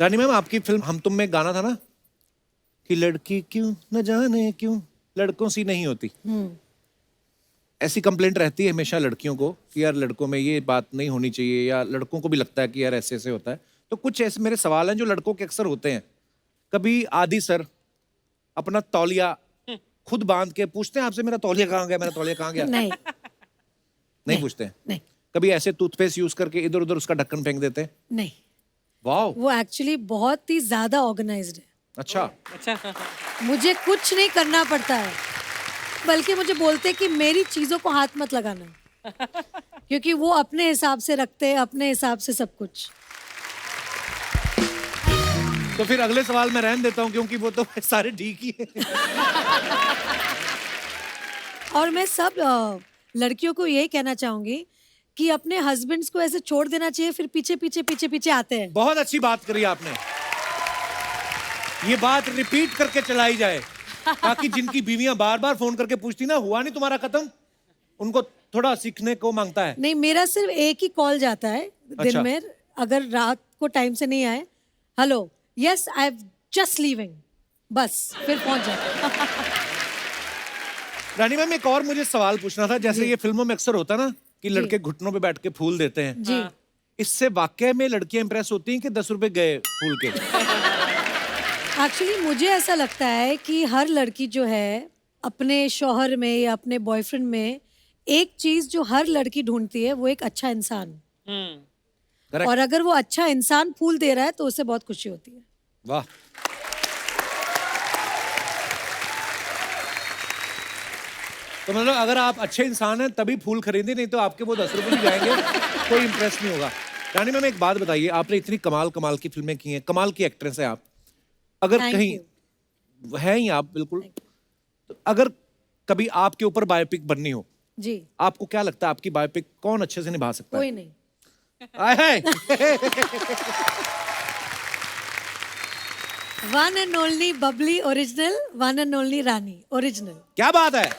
रानी मैम, आपकी फिल्म हम तुम में गाना था ना कि लड़की क्यों न जाने क्यों लड़कों सी नहीं होती। ऐसी कंप्लेंट रहती है हमेशा लड़कियों को कि यार लड़कों में ये बात नहीं होनी चाहिए, या लड़कों को भी लगता है कि यार ऐसे ऐसे होता है। तो कुछ ऐसे मेरे सवाल हैं जो लड़कों के अक्सर होते हैं। कभी आदि सर अपना तौलिया खुद बांध के पूछते हैं आपसे, मेरा तौलिया कहाँ गया, मेरा तौलिया कहाँ गया? नहीं नहीं पूछते हैं? नहीं कभी ऐसे टूथपेस्ट यूज करके इधर उधर उसका ढक्कन फेंक देते हैं? नहीं, वाह, वो एक्चुअली बहुत ही ज्यादा ऑर्गेनाइज्ड है। अच्छा। अच्छा। मुझे कुछ नहीं करना पड़ता है, बल्कि मुझे बोलते हैं कि मेरी चीजों को हाथ मत लगाना, क्योंकि वो अपने हिसाब से रखते हैं, अपने हिसाब से सब कुछ। तो फिर अगले सवाल मैं रहने देता हूँ क्योंकि वो तो सारे ठीक ही है। और मैं सब लड़कियों को यही कहना चाहूंगी कि अपने हस्बैंड्स को ऐसे छोड़ देना चाहिए, फिर पीछे पीछे पीछे पीछे आते हैं। बहुत अच्छी बात करी आपने, ये बात रिपीट करके चलाई जाए ताकि जिनकी बीवियां बार बार फोन करके पूछती ना हुआ नहीं तुम्हारा खत्म, उनको थोड़ा सीखने को मांगता है। नहीं, मेरा सिर्फ एक ही कॉल जाता है दिन अच्छा। में, अगर रात को टाइम से नहीं आए, hello yes I am just leaving, बस फिर पहुंच जाते। रानी मैम, एक और मुझे सवाल पूछना था। जैसे ये फिल्मों में अक्सर होता ना कि लड़के घुटनों पे बैठ के फूल देते हैं, जी। इससे वाकई में लड़कियां इंप्रेस होती हैं कि 10 रुपए गए फूल के? एक्चुअली मुझे ऐसा लगता है कि हर लड़की जो है अपने शौहर में या अपने बॉयफ्रेंड में एक चीज जो हर लड़की ढूंढती है, वो एक अच्छा इंसान। Correct. और अगर वो अच्छा इंसान फूल दे रहा है तो उससे बहुत खुशी होती है। वाह। तो मतलब अगर आप अच्छे इंसान हैं तभी फूल खरीदे, नहीं तो आपके वो 10 रुपए भी जाएंगे, कोई इंप्रेस नहीं होगा। रानी मैम, एक बात बताइए, आपने इतनी कमाल कमाल की फिल्में की हैं, कमाल की एक्ट्रेस हैं आप, अगर Thank कहीं you. हैं ही आप बिल्कुल, तो अगर कभी आपके ऊपर बायोपिक बननी हो, जी, आपको क्या लगता है आपकी बायोपिक कौन अच्छे से निभा सकता है? कोई नहीं। आए हाय। One and only Babli original, one and only Rani original. क्या बात है।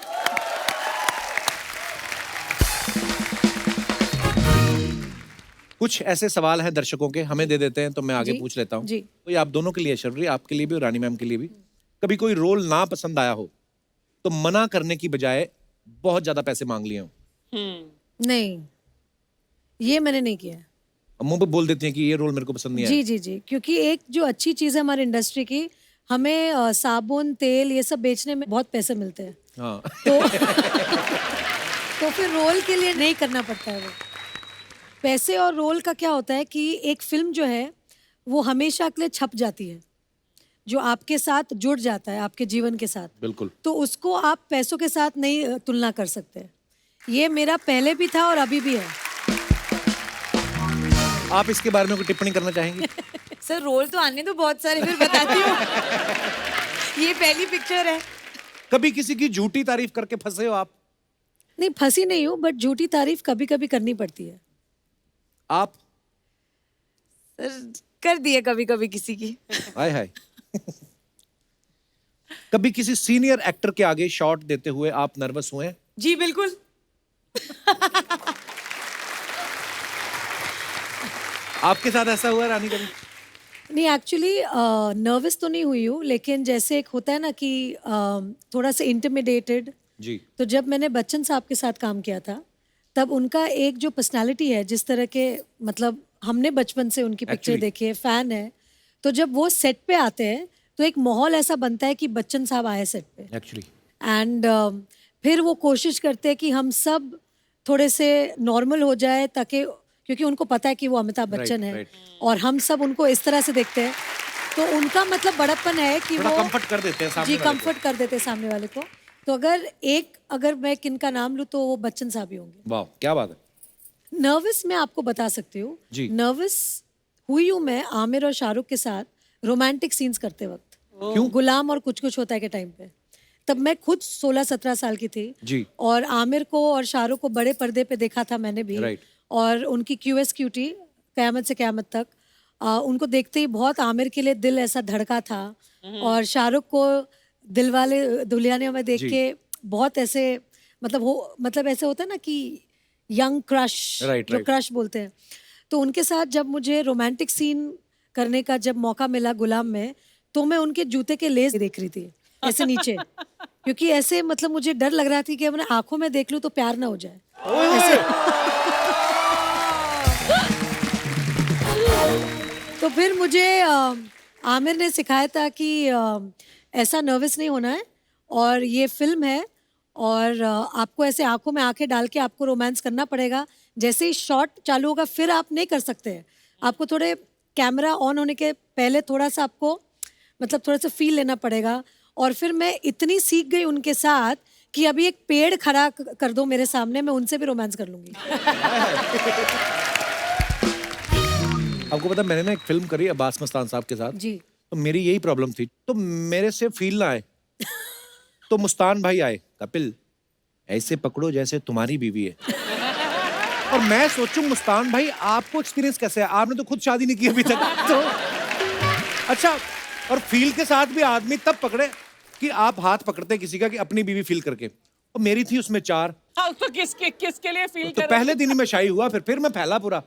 कुछ ऐसे सवाल हैं दर्शकों के, हमें दे देते हैं तो मैं आगे जी, पूछ लेता हूँ। जी। तो ये आप दोनों के लिए है, शर्वरी, आपके लिए भी और रानी मैम के लिए भी। कभी कोई रोल ना पसंद आया हो तो मना करने की बजाय बहुत ज्यादा पैसे मांग लिए हो? नहीं, ये मैंने नहीं किया। अब मुंह पे बोल देती हैं कि ये रोल मेरे को पसंद नहीं आया। जी जी जी, क्योंकि एक जो अच्छी चीज़ है हमारी इंडस्ट्री की, हमें साबुन तेल ये सब बेचने में बहुत पैसे मिलते हैं, हाँ। तो फिर रोल के लिए नहीं करना पड़ता है वो। पैसे और रोल का क्या होता है कि एक फिल्म जो है वो हमेशा के लिए छप जाती है, जो आपके साथ जुड़ जाता है आपके जीवन के साथ, बिल्कुल। तो उसको आप पैसों के साथ नहीं तुलना कर सकते। ये मेरा पहले भी था और अभी भी है। आप इसके बारे में कोई टिप्पणी करना चाहेंगी? सर रोल तो आने दो बहुत सारे, फिर बताती हूँ। ये पहली पिक्चर है। कभी किसी की झूठी तारीफ करके फंसे हो आप? नहीं, फंसी नहीं हूँ, बट झूठी तारीफ कभी कभी करनी पड़ती है। आप? सर कर दिए कभी कभी किसी की। हाय हाय। कभी किसी सीनियर एक्टर के आगे शॉट देते हुए आप नर्वस हुए हैं? जी बिल्कुल। आपके साथ ऐसा हुआ है रानी कभी? नहीं, एक्चुअली नर्वस तो नहीं हुई हूँ, लेकिन जैसे एक होता है ना कि थोड़ा सा इंटिमिडेटेड। जी। तो जब मैंने बच्चन साहब के साथ काम किया था, तब उनका एक जो पर्सनालिटी है, जिस तरह के, मतलब हमने बचपन से उनकी पिक्चर Actually. देखी है, फैन है, तो जब वो सेट पे आते हैं तो एक माहौल ऐसा बनता है कि बच्चन साहब आए सेट पे, एक्चुअली एंड फिर वो कोशिश करते हैं कि हम सब थोड़े से नॉर्मल हो जाए, ताकि, क्योंकि उनको पता है कि वो अमिताभ बच्चन है, right. और हम सब उनको इस तरह से देखते हैं, तो उनका मतलब बड़प्पन है कि थोड़ा वो कंफर्ट कर देते हैं सामने जी वाले को। कंफर्ट कर देते हैं सामने वाले को। तो अगर मैं किनका नाम लूँ तो वो बच्चन साहब ही होंगे। वाह, क्या बात है। नर्वस मैं आपको बता सकती हूँ, जी। नर्वस हुई हूँ मैं आमिर और शाहरुख के साथ रोमांटिक सीन्स करते वक्त। क्यों? गुलाम और कुछ कुछ होता है के टाइम पे, तब मैं खुद 16-17 साल की थी, जी। और आमिर को और शाहरुख को बड़े पर्दे पे देखा था मैंने भी, Right. और उनकी QS क्यूटी क़यामत से क़यामत तक, उनको देखते ही बहुत आमिर के लिए दिल ऐसा धड़का था, और शाहरुख को दिलवाले दुल्हनिया में देख जी। के बहुत ऐसे, मतलब ऐसे होता है ना कि यंग क्रश, Right, जो right. क्रश बोलते हैं, तो उनके साथ जब मुझे रोमांटिक सीन करने का जब मौका मिला गुलाम में, तो मैं उनके जूते के लेस देख रही थी ऐसे नीचे, क्योंकि ऐसे मतलब मुझे डर लग रहा थी कि अपने आंखों में देख लूं तो प्यार ना हो जाए ऐसे। तो फिर मुझे आमिर ने सिखाया था कि ऐसा नर्वस नहीं होना है, और ये फिल्म है, और आपको ऐसे आंखों में आंखें डाल के आपको रोमांस करना पड़ेगा। जैसे ही शॉट चालू होगा फिर आप नहीं कर सकते हैं, आपको थोड़े कैमरा ऑन होने के पहले थोड़ा सा आपको मतलब थोड़ा सा फील लेना पड़ेगा। और फिर मैं इतनी सीख गई उनके साथ कि अभी एक पेड़ खड़ा कर दो मेरे सामने, मैं उनसे भी रोमांस कर लूंगी। आपको पता है, मैंने ना एक फिल्म करी अब्बास मस्तान साहब के साथ, जी। तो मेरी यही प्रॉब्लम थी, तो मेरे से फील ना आए, तो मुस्तान भाई आए, कपिल ऐसे पकड़ो जैसे तुम्हारी बीवी है। और मैं सोचूं मुस्तान भाई आपको एक्सपीरियंस कैसे है, आपने तो खुद शादी नहीं की अभी तक, तो अच्छा, और फील के साथ भी आदमी तब पकड़े कि आप हाथ पकड़ते हैं किसी का कि अपनी बीवी फील करके, और मेरी थी उसमें 4। हाँ, तो किसके लिए फील तो कर पहले दिन ही मैं शाही हुआ, फिर मैं फैला पूरा।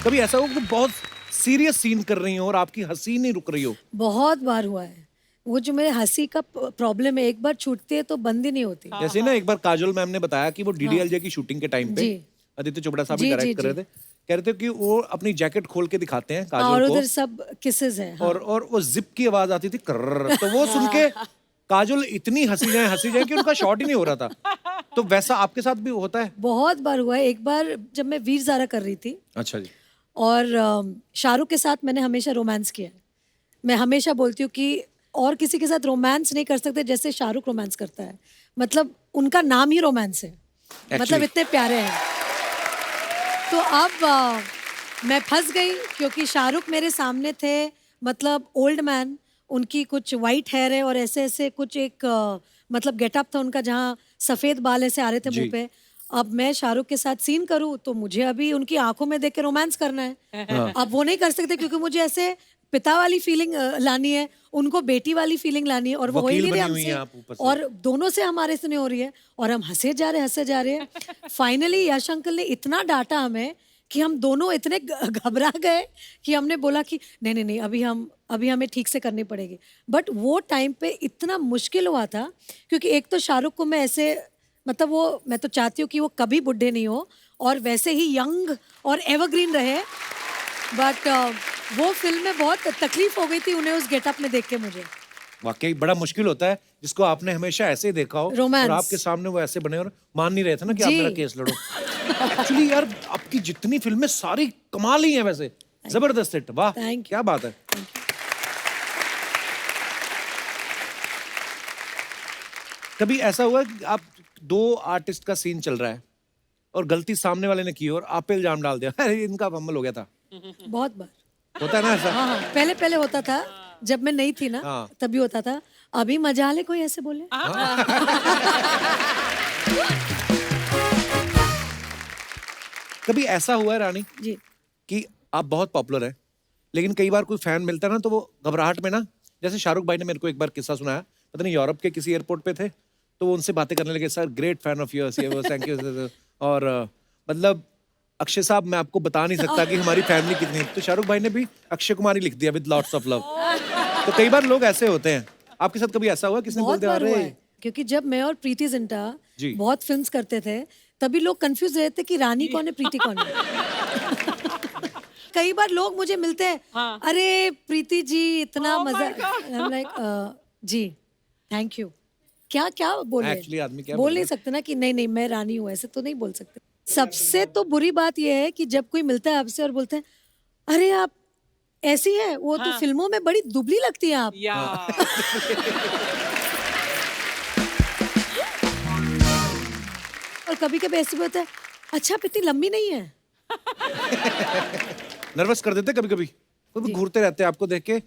कभी ऐसा हो कि बहुत सीरियस सीन कर रही हो और आपकी हंसी नहीं रुक रही हो? बहुत बार हुआ है, वो जो मेरे हंसी का प्रॉब्लम है, एक बार छूटती है तो बंद ही नहीं होती। जैसे ना एक बार काजोल मैम ने बताया कि वो DDLJ की शूटिंग के टाइम पे जी। आदित्य चोपड़ा साहब भी जी, डायरेक्ट जी, कर रहे थे, कह रहे थे कि वो अपनी जैकेट खोल के दिखाते हैं और काजोल उधर को, सब किसेस है। हाँ। और वो जिप की आवाज आती थी कर्र, तो वो सुन के काजोल इतनी हंसी जाए कि उनका शॉट ही नहीं हो रहा था। तो वैसा आपके साथ भी होता है? बहुत बार हुआ है। एक बार जब मैं वीर ज़ारा कर रही थी, अच्छा जी। और शाहरुख के साथ मैंने हमेशा रोमांस किया है। मैं हमेशा बोलती हूँ कि और किसी के साथ रोमांस नहीं कर सकते जैसे शाहरुख रोमांस करता है, मतलब उनका नाम ही रोमांस है, मतलब इतने प्यारे हैं। तो अब मैं फंस गई क्योंकि शाहरुख मेरे सामने थे, मतलब ओल्ड मैन, उनकी कुछ वाइट हेयर है और ऐसे ऐसे कुछ एक मतलब गेटअप था उनका जहाँ सफ़ेद बाल ऐसे आ रहे थे मुंह पे। अब मैं शाहरुख के साथ सीन करूँ तो मुझे अभी उनकी आंखों में देख के रोमांस करना है। अब वो नहीं कर सकते क्योंकि मुझे ऐसे पिता वाली फीलिंग लानी है, उनको बेटी वाली फीलिंग लानी है, और वो हो ही वकील नहीं रहे बनी हुई हैं आप हमसे, ऊपर से। और दोनों से हमारे से नहीं हो रही है, और हम हंसे जा रहे हैं। फाइनली यश अंकल ने इतना डांटा हमें कि हम दोनों इतने घबरा गए कि हमने बोला कि नहीं, अभी हमें ठीक से करनी पड़ेगी। बट वो टाइम पे इतना मुश्किल हुआ था, क्योंकि एक तो शाहरुख को मैं ऐसे, मतलब वो, मैं तो चाहती हूँ कि वो कभी बुढ़े नहीं हो और वैसे ही यंग और एवरग्रीन रहे, बट वो फिल्म में बहुत तकलीफ हो गई थी उन्हें उस गेटअप में देख के मुझे। वाकई बड़ा मुश्किल होता है जिसको आपने हमेशा ऐसे ही देखा हो Romance. और आपके सामने वो ऐसे बने और मान नहीं रहे थे ना कि आप जी। मेरा केस लड़ो। एक्चुअली यार आपकी जितनी फिल्में सारी कमाल ही हैं वैसे, जबरदस्त हिट, वाह Thank you. क्या बात है। कभी ऐसा हुआ कि आप दो आर्टिस्ट का सीन चल रहा है और गलती सामने वाले ने की और आप पे इल्जाम डाल दिया, अरे इनका फंबल हो गया था, बहुत बार। होता है ना ऐसा? हाँ, पहले होता था, जब मैं नहीं थी ना, हाँ। तभी होता था। अभी मजाल है कोई ऐसे बोले? कभी ऐसा हुआ है रानी जी। कि आप बहुत पॉपुलर हैं, लेकिन कई बार कोई फैन मिलता है ना तो वो घबराहट में ना, जैसे शाहरुख भाई ने मेरे को एक बार किस्सा सुनाया, पता नहीं यूरोप के किसी एयरपोर्ट पे थे, तो वो उनसे बातें करने लगे, sir great fan of yours, ये वो, थैंक यू, और मतलब अक्षय साहब मैं आपको बता नहीं सकता कि हमारी फैमिली कितनी है, तो शाहरुख भाई ने भी अक्षय कुमार ही लिख दिया विद लॉट्स ऑफ लव। तो कई बार लोग ऐसे होते हैं, आपके साथ कभी ऐसा हुआ किसने बोल बहुत दिया बार हुआ अरे है, क्योंकि जब मैं और प्रीति जिंटा जी। बहुत फिल्म्स करते थे, तभी लोग कंफ्यूज रहते कि रानी कौन है, प्रीति कौन है। कई बार लोग मुझे मिलते हैं, अरे प्रीति जी इतना मजा, लाइक जी थैंक यू, क्या बोले, Actually आदमी क्या बोल बोले? नहीं सकते ना कि नहीं मैं रानी हूँ, ऐसे तो नहीं बोल सकते। सबसे तो बुरी बात यह है कि जब कोई मिलता है आपसे और बोलते हैं अरे आप ऐसी है, वो तो फिल्मों में बड़ी दुबली लगती है आप। या और कभी कभी ऐसे भी होता है, अच्छा आप इतनी लंबी नहीं है। नर्वस कर देते कभी कभी, वो घूरते रहते हैं आपको देख के।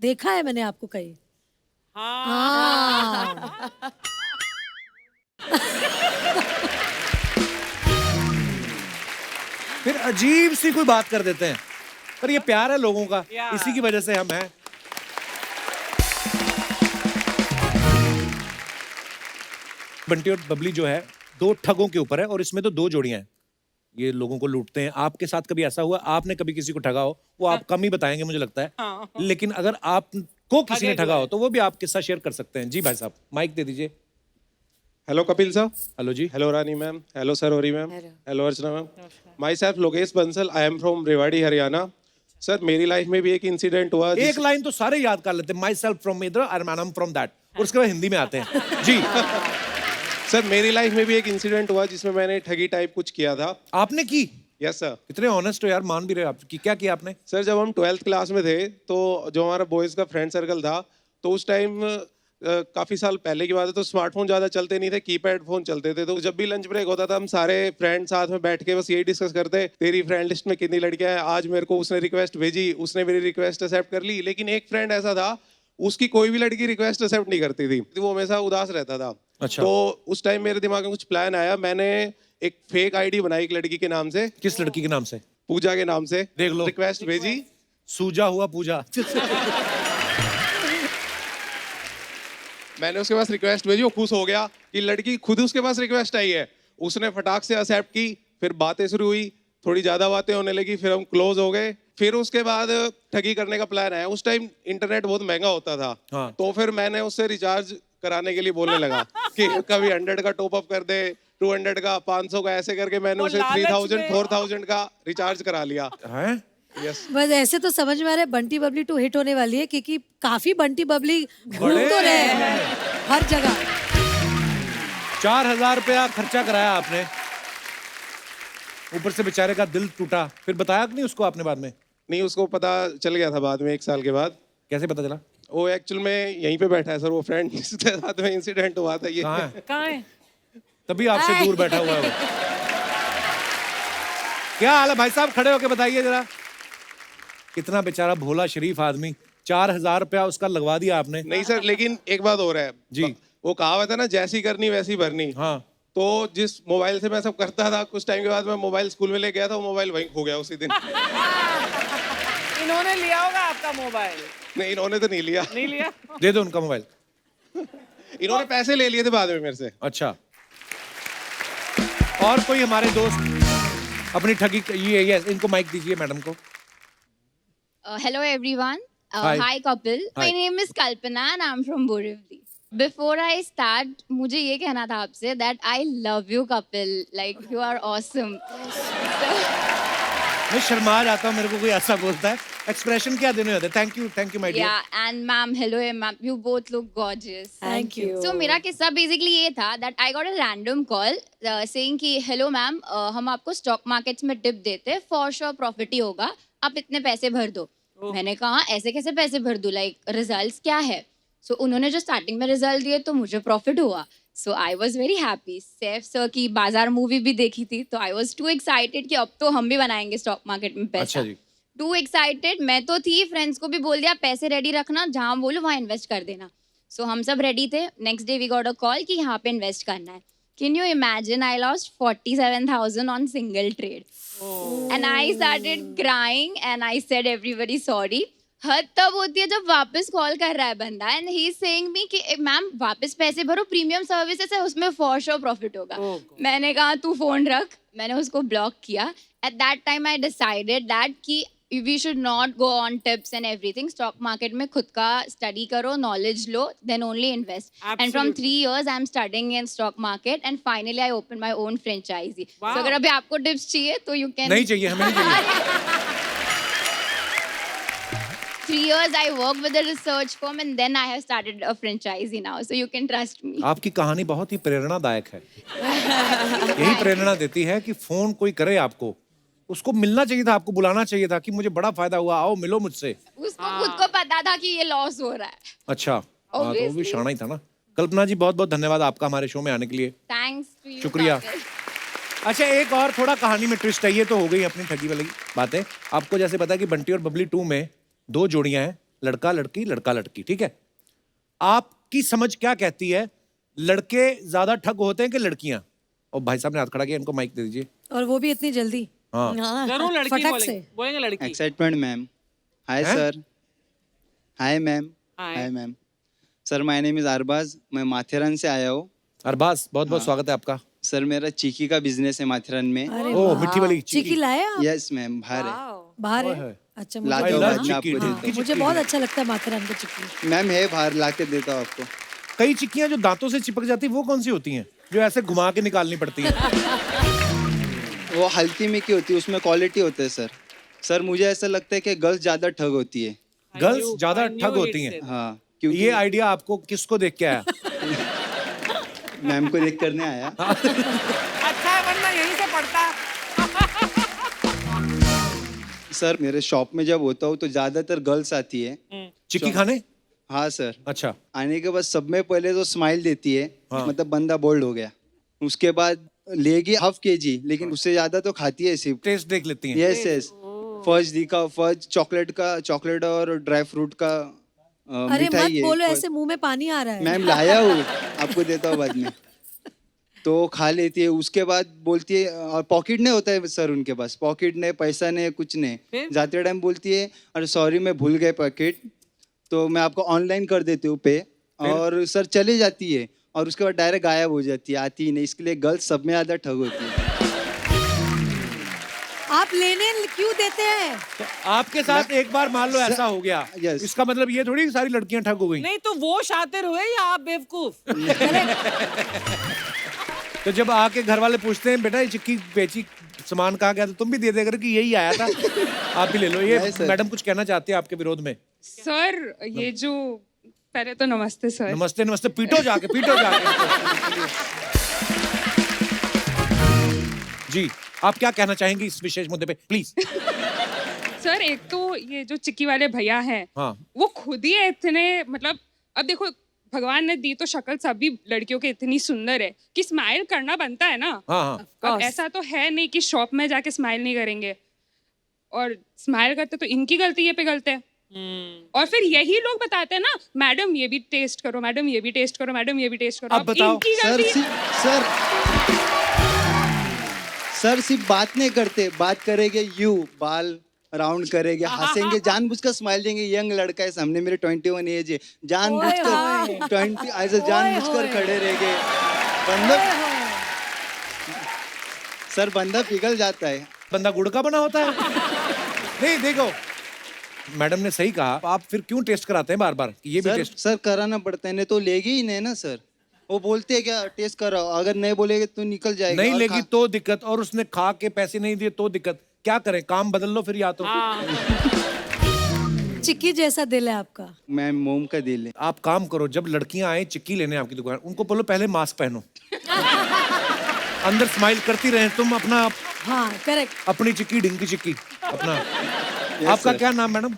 देखा है मैंने आपको कहीं। हाँ। फिर अजीब सी कोई बात कर देते हैं, पर ये प्यार है लोगों का, Yeah. इसी की वजह से हम हैं। बंटी और बबली जो है दो ठगों के ऊपर है, और इसमें तो दो जोड़ियां हैं, ये लोगों को लूटते हैं। आपके साथ कभी ऐसा हुआ आपने कभी किसी को ठगा हो? वो आप कम ही बताएंगे मुझे लगता है, लेकिन अगर आपको किसी ने ठगा हो तो वो भी आप किस्सा शेयर कर सकते हैं। जी भाई साहब माइक दे दीजिए। Hello Kapil sir. हेलो जी। Hello Rani ma'am. हेलो सरोरी ma'am. Hello Archana ma'am. Myself Lokesh Bansal, I am from Rewari Haryana. Sir मेरी लाइफ में भी एक इंसिडेंट हुआ। एक लाइन तो सारे याद कर लेते हैं, माई सेल्फ फ्रॉम इधर and I am from that, और उसके बाद हिंदी में आते हैं। जी। सर मेरी लाइफ में भी एक इंसिडेंट हुआ जिसमें मैंने ठगी टाइप कुछ किया था। आपने की? Yes sir. इतने ऑनेस्ट हो यार, मान भी रहे हो आप कि क्या किया आपने? सर जब हम 12th क्लास में थे तो जो हमारा बॉयज़ का फ्रेंड सर्कल था, तो उस टाइम काफ़ी साल पहले की बात है, तो स्मार्टफोन ज़्यादा चलते नहीं थे, कीपैड फोन चलते थे। तो जब भी लंच ब्रेक होता था हम सारे फ्रेंड साथ में बैठ के बस यही डिस्कस करते, तेरी फ्रेंड लिस्ट में कितनी लड़कियां हैं, आज मेरे को उसने रिक्वेस्ट भेजी, उसने मेरी रिक्वेस्ट एक्सेप्ट कर ली। लेकिन एक फ्रेंड ऐसा था उसकी कोई भी लड़की रिक्वेस्ट एक्सेप्ट नहीं करती थी, वो हमेशा उदास रहता था। अच्छा। तो उस टाइम मेरे दिमाग में कुछ प्लान आया, मैंने एक फेक आईडी बनाई एक लड़की के नाम से। किस लड़की के नाम से? पूजा के नाम से। देख लो। रिक्वेस्ट भेजी, सूजा हुआ पूजा। मैंने उसके पास रिक्वेस्ट भेजी, वो खुश हो गया कि लड़की खुद उसके पास रिक्वेस्ट आई है। उसने फटाक से एक्सेप्ट की, फिर बातें शुरू हुई, थोड़ी ज्यादा बातें होने लगी, फिर हम क्लोज हो गए। फिर उसके बाद ठगी करने का प्लान आया। उस टाइम इंटरनेट बहुत महंगा होता था। हाँ। तो फिर मैंने उससे रिचार्ज कराने के लिए बोलने लगा कि कभी 100 का टॉप अप कर दे, 200 का, 500 का, ऐसे करके मैंने वो उसे लालच 3000 में। 4000 का रिचार्ज करा लिया। हैं? यस। बस ऐसे तो समझ में आ रहा है बंटी बबली 2 हिट होने वाली है, क्योंकि काफी बंटी बबली घूम तो रहे हैं हर जगह। 4000 रुपया खर्चा कराया आपने, ऊपर से बेचारे का दिल टूटा, फिर बताया कि नहीं उसको आपने बाद में? नहीं, उसको पता चल गया था बाद में, 1 साल के बाद। कैसे पता चला? वो एक्चुअल में यहीं पे बैठा है सर, वो फ्रेंड जिसके साथ में इंसिडेंट हुआ था ये। कहाँ है? कहाँ है? तभी आपसे दूर बैठा हुआ है वो। क्या हाल है भाई साहब, खड़े होके बताइए जरा। कितना बेचारा भोला शरीफ आदमी, 4000 रुपया उसका लगवा दिया आपने। नहीं सर, लेकिन एक बात हो रहा है जी। वो कहावत है ना, जैसी करनी वैसी भरनी। हाँ। तो जिस मोबाइल से मैं सब करता था, कुछ टाइम के बाद मैं मोबाइल स्कूल में ले गया था, वो मोबाइल वहीं खो गया उसी दिन। इन्होंने लिया होगा आपका मोबाइल। नहीं, इन्होंने तो नहीं लिया। नहीं लिया? दे दो उनका मोबाइल। इन्होंने पैसे ले लिए थे बाद में मेरे से। अच्छा, और कोई हमारे दोस्त अपनी ठगी ये इनको माइक दीजिए मैडम को। Hello everyone. Hi. Hi couple. Hi. My name is Kalpana and I'm from Borivali. Before I start, मुझे ये कहना था आपसे that I love you couple. Like you are awesome. मैं शर्मा जाता हूँ, मेरे को कोई ऐसा बोलता है, एक्सप्रेशन क्या देने होते हैं। Thank you my dear. Yeah, and ma'am, hello ma'am. You both look gorgeous. Thank you. So मेरा किस्सा basically ये था that I got a random call saying कि hello ma'am, हम आपको stock markets में tip देते हैं, for sure profit ही होगा, आप इतने पैसे भर दो। मैंने कहा ऐसे कैसे पैसे भर दूँ, like results क्या है? So उन्होंने जो starting में result दिए तो मुझे profit हुआ। So I was very happy. Saif sir की बाजार मूवी भी देखी थी तो I was too excited कि अब तो हम भी बनाएंगे स्टॉक मार्केट में पैसा। अच्छा जी। टू एक्साइटेड मैं तो थी, फ्रेंड्स को भी बोल दिया पैसे रेडी रखना, जहाँ बोलो वहाँ इन्वेस्ट कर देना। सो हम सब रेडी थे। Next day we got a call कि यहाँ पे इन्वेस्ट करना है। Can you imagine, I lost 47,000 on single trade and I started crying and I said everybody sorry. हद तब होती है जब वापस कॉल कर रहा है बंदा and he is saying me कि मैम वापस पैसे भरो, प्रीमियम सर्विसेज है उसमें फॉर श्योर प्रॉफिट होगा। मैंने कहा तू फोन रख, मैंने उसको ब्लॉक किया। At that time I decided that कि we should not go on tips and everything. Stock market में खुद का study करो, knowledge low, then only invest. And from 3 years I'm studying in stock market and finally I opened my own franchisee. So अगर अभी आपको tips चाहिए तो you can. नहीं चाहिए, हमें नहीं चाहिए। 3 years I worked with a research firm and then I have started a franchisee now. So you can trust me. आपकी कहानी बहुत ही प्रेरणादायक है। यही प्रेरणा देती है कि फोन कोई करे आपको, उसको मिलना चाहिए था, आपको बुलाना चाहिए था कि मुझे बड़ा फायदा हुआ, आओ मिलो मुझसे। उसको खुद को पता था कि ये लॉस हो रहा है। अच्छा, हाँ, तो वो भी शाना ही था ना। कल्पना जी बहुत बहुत धन्यवाद आपका हमारे शो में आने के लिए। Thanks to you. शुक्रिया। अच्छा, एक और थोड़ा कहानी में ट्विस्ट है, ये तो हो गई अपनी ठगी वाली बातें। आपको जैसे पता है कि बंटी और बबली 2 में 2 जोड़ियां हैं, लड़का लड़की लड़का लड़की, ठीक है। आपकी समझ क्या कहती है, लड़के ज्यादा ठग होते हैं कि लड़कियां? और भाई साहब ने हाथ खड़ा किया, इनको माइक दे दीजिए। और वो भी इतनी जल्दी। हाँ, जरूर लड़की फटक बोलेंगे, से। बोलेंगे लड़की। Excitement ma'am. Hi sir. Hi ma'am. Hi ma'am. Sir my name is Arbaz, मैं माथेरान से आया हूँ। अरबाज बहुत बहुत स्वागत है आपका। सर मेरा चीकी का बिजनेस है माथेरान में। ओह, मिट्टी वाली चिकी लाया आप? यस मैम, बाहर है। बाहर है? अच्छा, लाता हूँ, love मैं चिक्की, आपको हाँ। देता हूँ। मुझे बहुत अच्छा लगता है माथेरान का चिक्की। मैम है बाहर, ला के देता हूँ आपको। कई चिक्कियां जो दांतों से चिपक जाती है वो कौन सी होती हैं, जो ऐसे घुमा के निकालनी पड़ती है? वो हल्की में की होती है, उसमें क्वालिटी होता है सर। सर मुझे ऐसा लगता है कि गर्ल्स ज्यादा ठग होती है। गर्ल्स ज्यादा ठग होती हैं? हाँ, क्योंकि ये आइडिया आपको किसको देख के आया? मैम को देख करने आया। अच्छा है, वरना यहीं से पढ़ता। सर मेरे शॉप में जब होता हूँ तो ज्यादातर गर्ल्स आती है चिक्की खाने। हाँ सर। अच्छा, आने के बाद सब में पहले तो स्माइल देती है, हाँ। मतलब बंदा बोल्ड हो गया। उसके बाद लेगी हाफ केजी, लेकिन उससे ज्यादा तो खाती है सिर्फ। टेस्ट देख लेती हैं। Yes yes. फर्ज दिखा, फर्ज चॉकलेट और ड्राई फ्रूट का अरे मत मिठाई है। बोलो, ऐसे मुंह में पानी आ रहा है। मैम लाया हूँ, आपको देता हूँ बाद में। तो खा लेती है, उसके बाद बोलती है, और पॉकेट नहीं होता है सर उनके पास, पॉकेट नहीं, पैसा नहीं, कुछ नहीं। जाते टाइम बोलती है अरे सॉरी मैं भूल गए पॉकेट, तो मैं आपको ऑनलाइन कर देती हूँ पे, और सर चली जाती है और उसके बाद डायरेक्ट गायब हो जाती है, आती ही नहीं। इसके लिए गर्ल्स सब में ज्यादा ठग होती है। आप लेने क्यों देते हैं? तो आपके साथ एक बार मान लो ऐसा हो गया, यस। इसका मतलब ये थोड़ी कि सारी लड़कियां ठग हो गई। नहीं तो वो शातिर हुए या आप बेवकूफ? तो जब आके घर वाले पूछते हैं बेटा ये चिक्की बेची, सामान कहाँ गया, तो तुम भी दे देगा कि यही आया था, आप भी ले लो। ये मैडम कुछ कहना चाहते हैं आपके विरोध में? सर ये जो, पहले तो नमस्ते सर। नमस्ते नमस्ते, पीटो जाके। जी, आप क्या कहना चाहेंगे इस विशेष मुद्दे पे, प्लीज? सर एक तो ये जो चिक्की वाले भैया हैं, हाँ। वो खुद ही इतने, मतलब अब देखो भगवान ने दी तो शक्ल सभी लड़कियों की इतनी सुंदर है कि स्माइल करना बनता है ना। हाँ, अब ऐसा तो है नहीं कि शॉप में जाके स्माइल नहीं करेंगे, और स्माइल करते तो इनकी गलती ये पे गलत है। और फिर यही लोग बताते हैं ना, मैडम ये भी टेस्ट करो, मैडम ये भी टेस्ट करो, मैडम ये भी टेस्ट करो। अब बताओ। इनकी गलती। सर सिर्फ बात नहीं करते, बात करेंगे यू बाल राउंड करेंगे, हंसेंगे, जानबूझकर स्माइल देंगे। यंग लड़का है सामने, मेरे 21 एज है, जानबूझकर 20 ऐसे जानबूझकर खड़े रहेंगे। बंदा सर बंदा पिघल जाता है। बंदा गुड़ का बना होता है। नहीं देखो, मैडम ने सही कहा, आप फिर क्यों टेस्ट कराते हैं बार बार? ये भी टेस्ट सर कराना पड़ता है, नहीं तो लेगी ही नहीं ना सर। वो बोलते हैं क्या टेस्ट कराओ, अगर नहीं बोलेगे तो निकल जाएगा। नहीं लेगी तो दिक्कत, और उसने खा के पैसे नहीं दिए तो दिक्कत। क्या करें, काम बदल लो फिर, या तो चिक्की जैसा दिल है आपका। मैम मोम का दिल है। आप काम करो, जब लड़कियां आए चिक्की लेने आपकी दुकान, उनको बोलो पहले मास्क पहनो, अंदर स्माइल करती रहे, तुम अपना हाँ करेक्ट। अपनी चिक्की ढिंकी चिक्की अपना। आपका क्या नाम मैडम?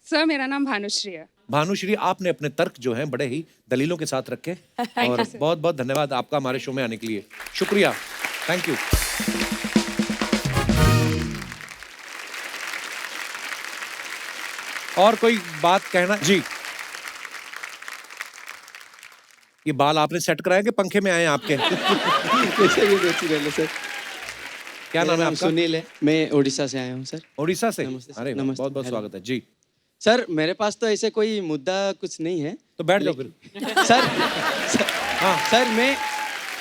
सर मेरा नाम भानुश्री है। भानुश्री, आपने अपने तर्क जो हैं बड़े ही दलीलों के साथ रखे, और बहुत बहुत धन्यवाद आपका हमारे शो में आने के लिए। शुक्रिया, थैंक यू। और कोई बात कहना? जी, ये बाल आपने सेट कराए कि पंखे में आए हैं आपके? सर क्या नाम है आपका? सुनील है, मैं उड़ीसा से आया हूँ सर। उड़ीसा से? नमस्ते सर। अरे नमस्ते, बहुत बहुत हेलो। स्वागत है जी। सर मेरे पास तो ऐसे कोई मुद्दा कुछ नहीं है। तो बैठ जाओ फिर। सर हाँ सर, मैं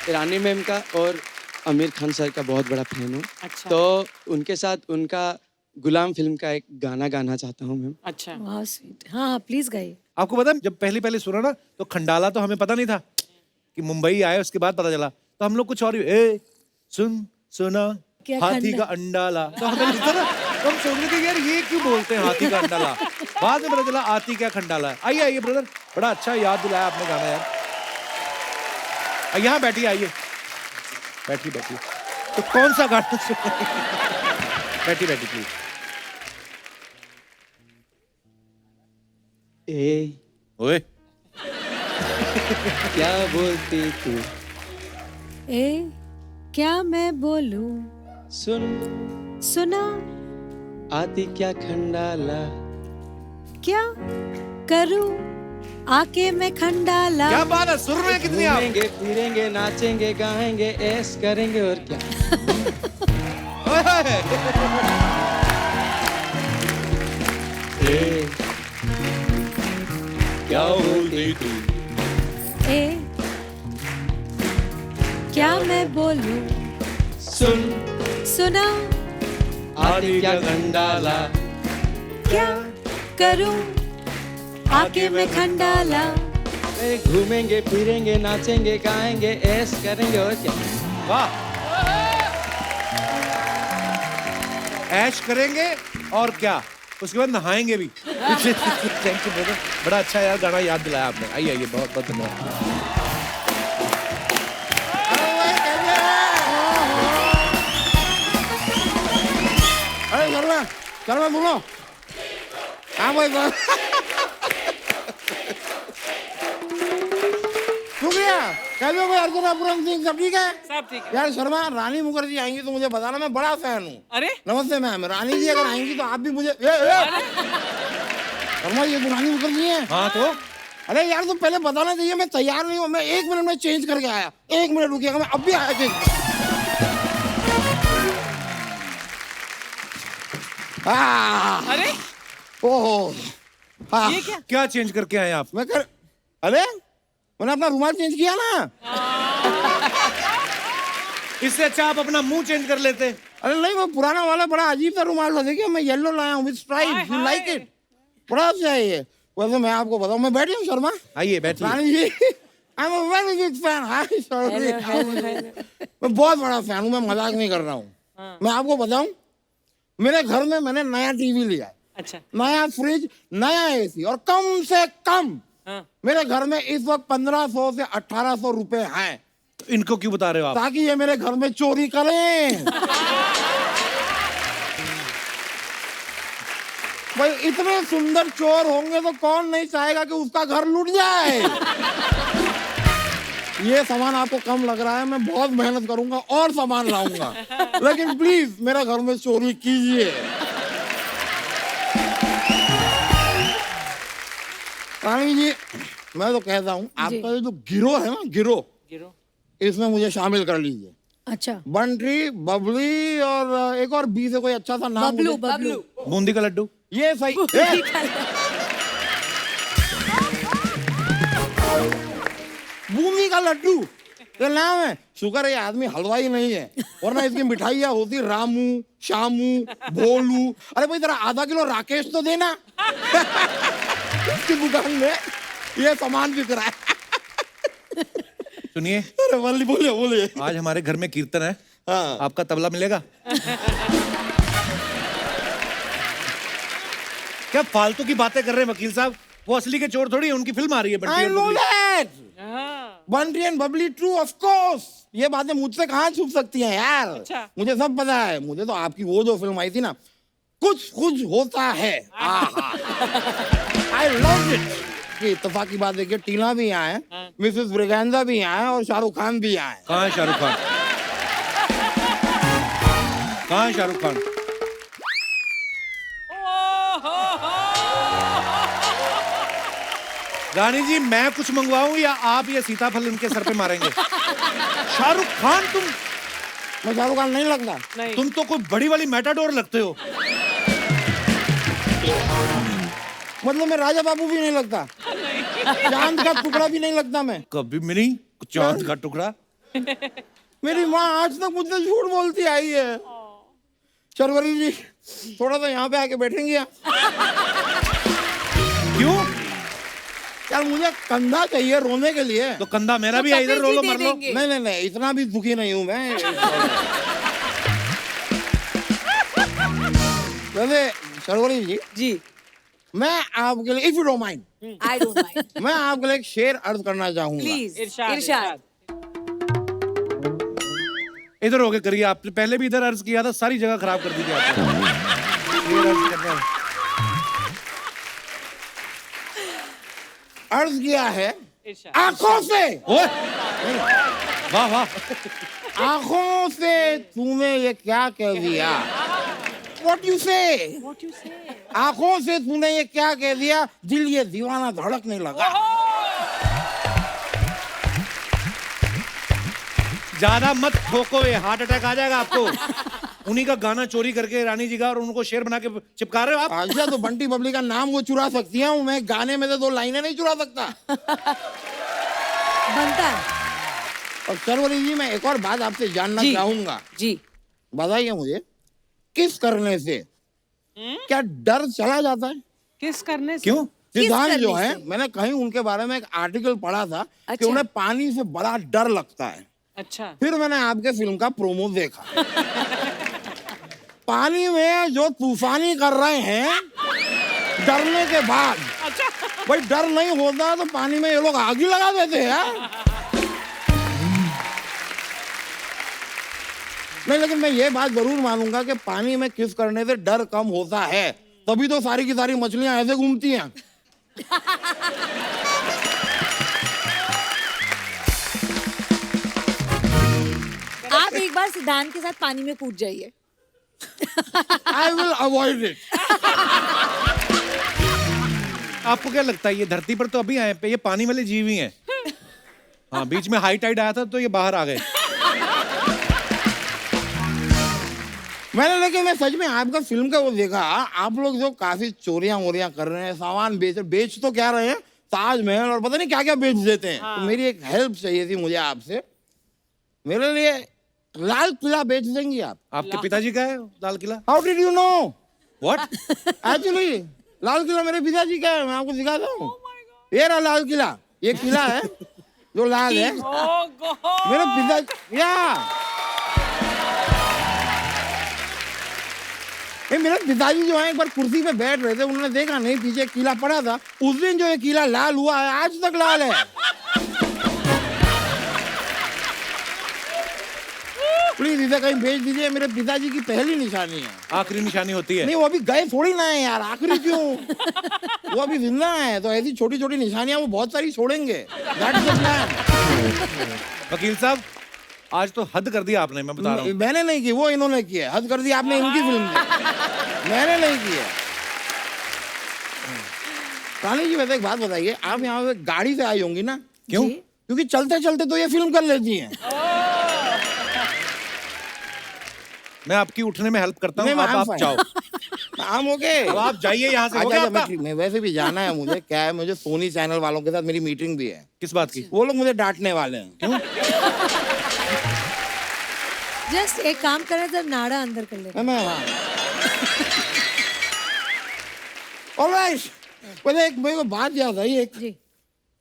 रानी मैम का और आमिर खान सर का बहुत बड़ा फैन हूँ। अच्छा। तो उनके साथ उनका गुलाम फिल्म का एक गाना गाना चाहता हूँ मैम। अच्छा। वाह स्वीट। हाँ हाँ प्लीज गाइए। आपको पता है, जब पहले पहले सुना ना तो खंडाला तो हमें पता नहीं था कि मुंबई आए, उसके बाद पता चला। तो हम लोग कुछ और ही, सुन सुना क्या हाथी का अंडाला, तो हमें लगता ना, तो हम सोच रहे थे यार ये क्यों बोलते हैं हाथी का अंडाला। बाद में पता चला हाथी क्या खंडाला है। आइए आइए ब्रदर, बड़ा अच्छा याद दिलाया आपने गाना यार। यहाँ बैठिए, आइए बैठिए बैठिए। तो कौन सा गाना बैठिए बैठिए प्लीज। ओए क्या बोलती तू? ए क्या मैं बोलूं? सुन सुना आती क्या खंडाला? क्या करूं आके मैं खंडाला? क्या बात है, सुर में कितनी आप। घूमेंगे फिरेंगे नाचेंगे गाएंगे ऐश करेंगे और क्या। क्या बोलती तू? ए क्या मैं बोलूं? सुन सुना आती क्या खंडाला? क्या करूं आके मैं खंडाला? घूमेंगे फिरेंगे नाचेंगे गाएंगे ऐश करेंगे और क्या। वाह, ऐश करेंगे और क्या, उसके बाद नहाएंगे भी। थैंक यू ब्रदर, बड़ा अच्छा यार गाना याद दिलाया आपने। आइए आइए, बहुत बहुत धन्यवाद। अरे शर्मा, शर्मा बोलो। हाँ भाई बोलो। शुक्रिया। कैसे हो अर्जुन पूरन सिंह, सब ठीक है? सब ठीक है। यार शर्मा, रानी मुखर्जी आएंगी तो मुझे बताना, मैं बड़ा फैन हूँ। अरे नमस्ते मैम, रानी जी अगर आएंगी तो आप भी मुझे शर्मा ये तो रानी मुखर्जी है। हाँ तो अरे यार तुम पहले बताना चाहिए, मैं तैयार नहीं हूँ, मैं 1 मिनट में चेंज करके आया। 1 मिनट रुकिएगा, मैं अब भी आया चेंज। अरे ओहो, हाँ। ये क्या? क्या चेंज करके आए आप? अरे मैंने अपना रुमाल चेंज किया ना। इससे अच्छा आप अपना मुंह चेंज कर लेते। अरे नहीं, वो पुराना वाला बड़ा अजीब सा रुमाल था, देखिए मैं येलो लाया हूँ with stripe, you like it, बड़ा अच्छा है ये। वैसे मैं आपको बताऊँ, मैं बैठी हूँ शर्मा। आइए बैठिए। Rani ji, I am a very big fan. Hi sorry, मैं बहुत बड़ा फैन हूँ, मैं मजाक नहीं कर रहा हूँ। मैं आपको बताऊँ, मेरे घर में मैंने नया टीवी लिया है, अच्छा, नया फ्रिज, नया एसी, और कम से कम हाँ। मेरे घर में इस वक्त 1500 से 1800 रुपए हैं। इनको क्यों बता रहे हो आप? ताकि ये मेरे घर में चोरी करें। भाई इतने सुंदर चोर होंगे तो कौन नहीं चाहेगा कि उसका घर लूट जाए। ये सामान आपको कम लग रहा है, मैं बहुत मेहनत करूंगा और सामान लाऊंगा, लेकिन प्लीज मेरे घर में चोरी कीजिए। रानी जी, मैं तो कहता हूँ आपका ये जो गिरोह है ना, गिरोह, इसमें मुझे शामिल कर लीजिए। अच्छा, बंटी, बबली और एक और बी से कोई अच्छा सा नाम बबलू, मुझे- बबलू। बूंदी का लड्डू। ये सही। बूंदी का लड्डू ये नाम है। शुक्र है ये आदमी हलवाई नहीं है, वरना इसकी मिठाइयाँ होती रामू, शामू, भोलू। अरे भाई जरा आधा किलो राकेश तो देना। इसकी दुकान में ये सामान बिक रहा है। सुनिए, अरे वाली बोलिए बोलिए। आज हमारे घर में कीर्तन है। हाँ। आपका तबला मिलेगा? क्या फालतू की बातें कर रहे हैं वकील साहब? वो असली के चोर थोड़ी है, उनकी फिल्म आ रही है बंटी I और know Babli. that. Bunty and Babli true of course. ये बातें मुझसे कहाँ छुप सकती हैं यार? अच्छा। मुझे सब पता है। मुझे तो आपकी वो जो फिल्म आई थी ना, कुछ कुछ होता है, आई लव इट। कि इत्तेफाक की बात देखिए, टीना भी यहाँ है, मिसेस ब्रिगेंजा भी यहाँ है और शाहरुख खान भी यहाँ है। कहाँ है शाहरुख खान? कहाँ है शाहरुख खान? रानी जी, मैं कुछ मंगवाऊं या आप ये सीताफल इनके सर पे मारेंगे? शाहरुख खान तुम? मैं शाहरुख खान नहीं लगता। नहीं। तुम तो कोई बड़ी वाली मेटाडोर लगते हो। मतलब मैं राजा बाबू भी नहीं लगता, चांद का टुकड़ा भी नहीं लगता मैं। कभी भी नहीं। चांद का टुकड़ा। मेरी माँ आज तक मुझसे झूठ बोलती आई है। शर्वरी जी, थोड़ा सा यहाँ पे आके बैठेंगे आप? क्यों? यार मुझे कंधा चाहिए रोने के लिए। तो कंधा मेरा भी है, इधर रो लो, मर लो। नहीं नहीं नहीं, इतना भी दुखी नहीं हूँ मैं। वैसे शर्वरी जी, मैं आपके लिए, if you don't mind, I don't mind, मैं आपके लिए एक शेर अर्ज करना चाहूंगा। प्लीज। इरशाद, इरशाद। इधर होके करिए। आपने पहले भी इधर अर्ज किया था, सारी जगह खराब कर दी थी आपने। ये अर्ज करना है। अर्ज किया है इरशाद। आंखों से। ओए! वाह वाह। आंखों से तूने ये क्या कह दिया? What you say? आंखों से तूने ये क्या कह दिया? दिल ये दीवाना धड़कने लगा। ज्यादा मत ठोको, ये हार्ट अटैक आ जाएगा आपको। उन्हीं का गाना चोरी करके रानी जी का, और उनको शेर बना के चिपका रहे हो आप। अच्छा, तो बंटी बबली का नाम वो चुरा सकती हैं, मैं गाने में से 2 लाइनें नहीं चुरा सकता। बनता है। और शर्वरी जी, मैं एक और बात आपसे जानना चाहूंगा। जी, बताइए मुझे, किस करने से क्या डर चला जाता है? किस करने से? क्यों? सिद्धांत करने जो है, से? मैंने कहीं उनके बारे में एक आर्टिकल पढ़ा था कि अच्छा। उन्हें पानी से बड़ा डर लगता है। अच्छा। फिर मैंने आपके फिल्म का प्रोमो देखा। पानी में जो तूफानी कर रहे हैं डरने के बाद। अच्छा। भाई डर नहीं होता तो पानी में ये लोग आग ही लगा देते हैं यार। नहीं, लेकिन मैं ये बात जरूर मानूंगा कि पानी में किस करने से डर कम होता है, तभी तो सारी की सारी मछलियां ऐसे घूमती हैं। आप एक बार सिद्धांत के साथ पानी में कूद जाइए। I will avoid it. आपको क्या लगता है, ये धरती पर तो अभी आए पे, ये पानी वाले जीव ही हैं। हाँ, बीच में हाई टाइड आया था तो ये बाहर आ गए। मैंने, लेकिन मैं सच में आपका फिल्म का वो देखा, आप लोग जो काफी चोरियां वोरियां कर रहे हैं, सामान बेच तो क्या रहे हैं, ताजमहल और पता नहीं क्या क्या बेच देते हैं। तो मेरी एक हेल्प चाहिए थी मुझे आपसे, मेरे लिए लाल किला बेच देंगी आप? आपके पिताजी का है Lal Qila? How did you know? What? Actually Lal Qila मेरे पिताजी का है, मैं आपको दिखाता हूँ। ये रहा लाल किला, ये किला है जो लाल है, Oh God! मेरे पिताजी। मेरे पिताजी जो है एक बार कुर्सी पे बैठ रहे थे, उन्होंने देखा नहीं पीछे किला पड़ा था, उस दिन जो ये किला लाल हुआ है आज तक लाल है। प्लीज इसे कहीं भेज दीजिए, मेरे पिताजी की पहली निशानी है। आखिरी निशानी होती है। नहीं, वो अभी गए थोड़ी ना है यार, आखिरी क्यों? वो अभी जिंदा है, तो ऐसी छोटी छोटी निशानियां वो बहुत सारी छोड़ेंगे। That's the plan। वकील साहब, आज तो हद कर दिया आपने, मैं बता रहा हूँ। मैंने नहीं की, वो इन्होंने की है। हद कर दी आपने इनकी फिल्म में, मैंने नहीं की है। रानी जी, वैसे एक बात बताइए, आप यहाँ पे गाड़ी से आई होंगी ना? क्यों? क्योंकि चलते चलते तो ये फिल्म कर लेती हैं। मैं आपकी उठने में हेल्प करता हूँ, नहीं, अब I'm आप fine. जाओ। काम हो गए। अब आप जाइए यहाँ से, हो अच्छा गया अच्छा, आपका? मैं वैसे भी जाना है मुझे। क्या है, मुझे सोनी चैनल वालों के साथ मेरी मीटिंग भी है। किस बात की? वो लोग मुझे डांटने वाले हैं। क्यों? जस्ट एक काम करें तो नाड़ा अंदर कर ले। मैं ऑलराइट, पहले एक मेरे को बात याद आई, एक जी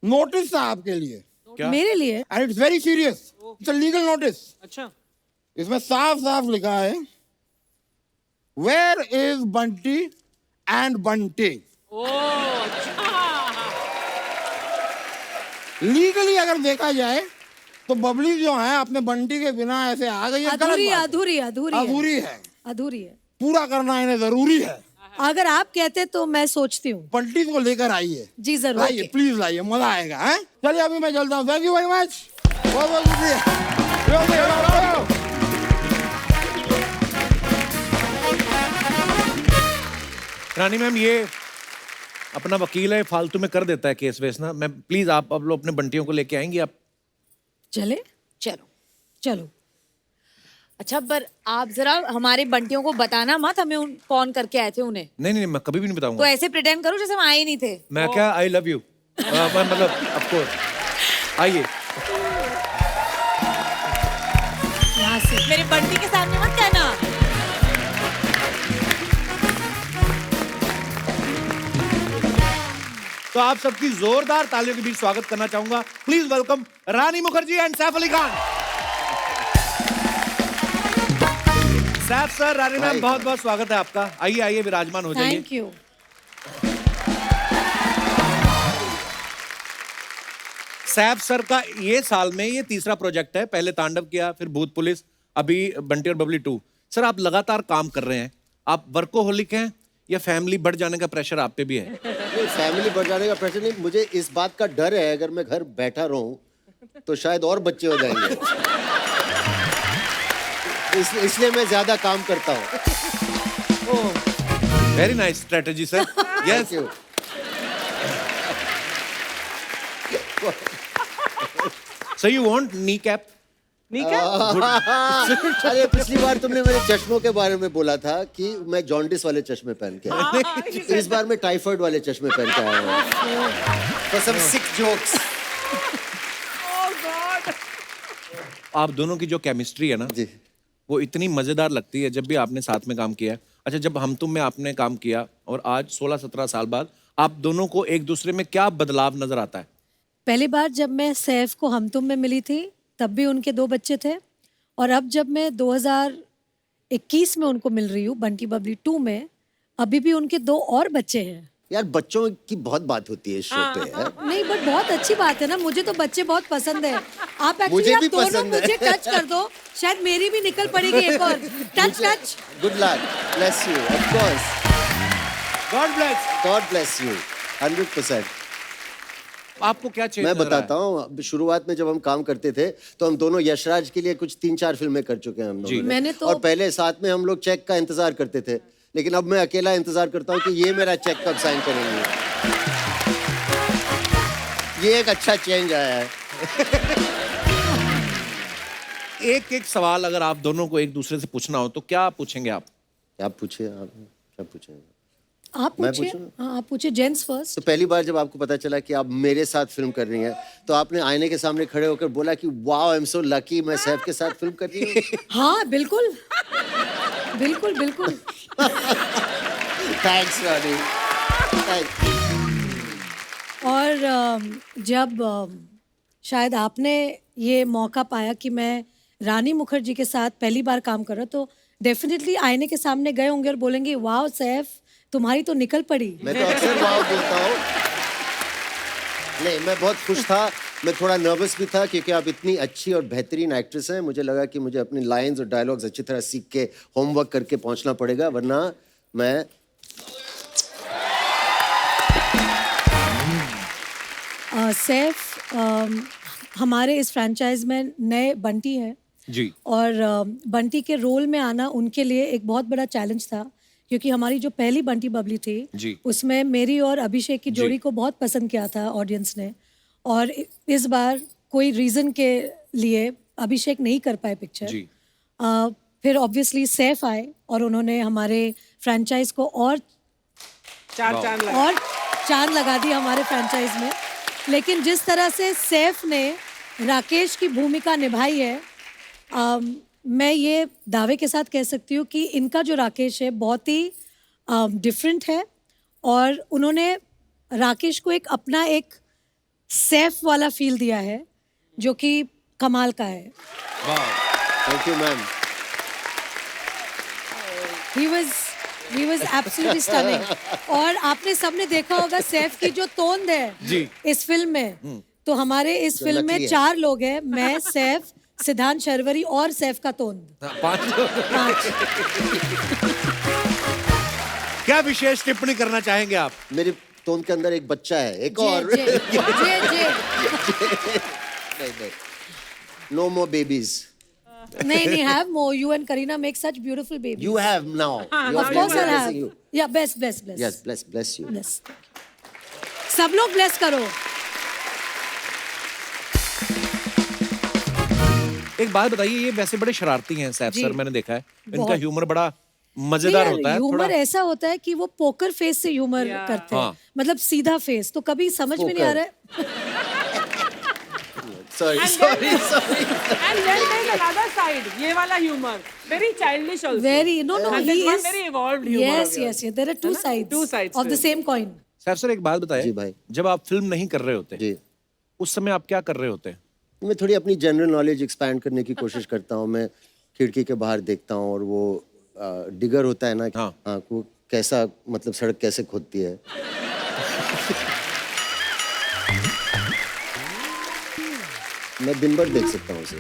नोटिस था आपके लिए। क्या? मेरे लिए and it's very serious, it's a legal notice. अच्छा, इसमें साफ साफ लिखा है, where is Bunty and Bunty. ओ अच्छा, लीगली अगर देखा जाए तो बबली जो है अपने बंटी के बिना ऐसे आ गई है, गलत अधूरी बात है। अधूरी अधूरी है। अधूरी है, अधूरी है। पूरा करना इन्हें जरूरी है। अगर आप कहते तो मैं सोचती हूँ। बंटी को लेकर आइए, जी जरूर। लाइए, प्लीज लाइए, मजा आएगा। हैं, चलिए अभी मैं चलता हूँ। थैंक यू वेरी मच, बहुत बहुत शुक्रिया। रानी मैम, ये अपना वकील है, फालतू में कर देता है केस वेस ना। मैं प्लीज, आप अब लोग अपने बंटियों को लेके आएंगी आप? चले चलो चलो। अच्छा, पर आप जरा हमारे बंटियों को बताना मत हमें कौन करके आए थे उन्हें। नहीं नहीं, मैं कभी भी नहीं तो बताऊंगा। ऐसे प्रिटेंड करो जैसे हम आए ही नहीं थे। मैं क्या, आई लव यू, मतलब आपको आइए। यहाँ से मेरे बंटी के सामने मत कहना। तो आप सबकी जोरदार तालियों के बीच स्वागत करना चाहूंगा। Please welcome Rani Mukherjee and Saif Ali Khan. Saif sir, Rani ma'am, बहुत बहुत स्वागत है आपका। आइए आइए, विराजमान हो जाइए। Thank you. सैफ सर का ये साल में ये तीसरा प्रोजेक्ट है। पहले तांडव किया, फिर भूत पुलिस, अभी बंटी और बबली 2। सर, आप लगातार काम कर रहे हैं। आप वर्कोहोलिक हैं या फैमिली बढ़ जाने का प्रेशर आप पे भी है? नहीं, फैमिली बढ़ जाने का प्रेशर नहीं, मुझे इस बात का डर है अगर मैं घर बैठा रहूं तो शायद और बच्चे हो जाएंगे। इसलिए मैं ज्यादा काम करता हूँ। Very nice strategy sir. Yes. So you want kneecap? अरे पिछली बार तुमने मेरे चश्मों के बारे में बोला था कि मैं जॉन्डिस वाले चश्मे पहन के आया। इस बार मैं टाइफाइड वाले चश्मे पहन के आया हूँ। For some sick jokes। आप दोनों की जो केमिस्ट्री है ना जी, वो इतनी मजेदार लगती है जब भी आपने साथ में काम किया है। अच्छा, जब हम तुम में आपने काम किया और आज 16-17 साल बाद आप दोनों को एक दूसरे में क्या बदलाव नजर आता है? पहली बार जब मैं सैफ को हम तुम में मिली थी तब भी उनके 2 बच्चे थे, और अब जब मैं 2021 में उनको मिल रही हूँ बंटी बबली 2 में, अभी भी उनके 2 और बच्चे हैं। यार बच्चों की बहुत बात होती है इस शो पे यार। नहीं, बट बहुत अच्छी बात है ना, मुझे तो बच्चे बहुत पसंद है। आप मुझे एक्चुअली आप भी दोनों पसंद है। मुझे टच कर दो, शायद मेरी भी निकल पड़ेगी एक और। Touch touch. Good luck, bless you, of course, God bless you, 100%। आपको क्या चाहिए? मैं बताता हूँ, शुरुआत में जब हम काम करते थे तो हम दोनों यशराज के लिए कुछ 3-4 फिल्में कर चुके हैं हम लोग। मैंने तो और पहले साथ में हम लोग चेक का इंतजार करते थे, लेकिन अब मैं अकेला इंतजार करता हूँ कि ये मेरा चेक कब साइन करेंगे। ये एक अच्छा चेंज आया है। एक एक सवाल अगर आप दोनों को एक दूसरे से पूछना हो तो क्या पूछेंगे आप? क्या पूछे आप? क्या पूछे? आप मैं पूछिए। पूछूं? हाँ, आप पूछिए। Gents first. तो पहली बार जब आपको पता चला कि आप मेरे साथ फिल्म कर रही हैं तो आपने आईने के सामने खड़े होकर बोला कि wow, I am so lucky, मैं सैफ के साथ फिल्म कर रही हूँ। हाँ बिल्कुल बिल्कुल बिल्कुल। थैंक्स रानी। और जब शायद आपने ये मौका पाया कि मैं रानी मुखर्जी के साथ पहली बार काम कर रहा, तो डेफिनेटली आईने के सामने गए होंगे और बोलेंगे वाह सैफ, तुम्हारी तो निकल पड़ी। मैं तो अक्सर वाओ बोलता हूँ। नहीं, मैं बहुत खुश था, मैं थोड़ा नर्वस भी था क्योंकि आप इतनी अच्छी और बेहतरीन एक्ट्रेस हैं। मुझे लगा कि मुझे अपनी लाइंस और डायलॉग्स अच्छी तरह सीख के होमवर्क करके पहुंचना पड़ेगा, वरना मैं सैफ हमारे इस फ्रैंचाइज में नए बंटी हैं जी, और बंटी के रोल में आना उनके लिए एक बहुत बड़ा चैलेंज था, क्योंकि हमारी जो पहली बंटी बबली थी जी, उसमें मेरी और अभिषेक की जोड़ी को बहुत पसंद किया था ऑडियंस ने, और इस बार कोई रीज़न के लिए अभिषेक नहीं कर पाए पिक्चर। जी। फिर ऑब्वियसली सैफ आए और उन्होंने हमारे फ्रेंचाइज को और चांद लगा दी हमारे फ्रेंचाइज में। लेकिन जिस तरह से सैफ ने राकेश की भूमिका निभाई है, मैं ये दावे के साथ कह सकती हूँ कि इनका जो राकेश है बहुत ही डिफरेंट है और उन्होंने राकेश को एक अपना एक सैफ वाला फील दिया है जो कि कमाल का है। Thank you ma'am. He was absolutely stunning। और आपने सबने देखा होगा सैफ की जो तोंद है जी। इस फिल्म में, तो हमारे इस फिल्म में 4 लोग हैं, मैं, सैफ, सिद्धांत शर्वरी और सैफ का तोंद। 5। क्या विशेष टिप्पणी करना चाहेंगे आप? मेरे टोन के अंदर एक बच्चा है, एक और। नहीं, no more babies। नहीं, have more। You and Kareena make such beautiful babies। You have now। Of course I'll have। Yeah, bless। Yes, bless you। Bless। सब लोग bless करो। एक बात बताइए, ये वैसे बड़े शरारती हैं सैफ सर, मैंने देखा है इनका ह्यूमर बड़ा मजेदार होता है। ह्यूमर ऐसा होता है कि वो पोकर फेस से ह्यूमर करते हैं, मतलब सीधा फेस, तो कभी समझ में नहीं आ रहा है। Sorry। And then there's another side, ये वाला humor, very childish also। Very, no, And he there's one is very evolved humor। Yes, there are two sides of the same coin। Saif sir एक बात बताइए, जी भाई। जब आप फिल्म नहीं कर रहे होते जी, उस समय आप क्या कर रहे होते हैं? मैं थोड़ी अपनी जनरल नॉलेज एक्सपैंड करने की कोशिश करता हूँ। मैं खिड़की के बाहर देखता हूँ और वो डिगर होता है ना, हाँ, वो कैसा, मतलब सड़क कैसे खोदती है। मैं दिन भर देख सकता हूँ उसे।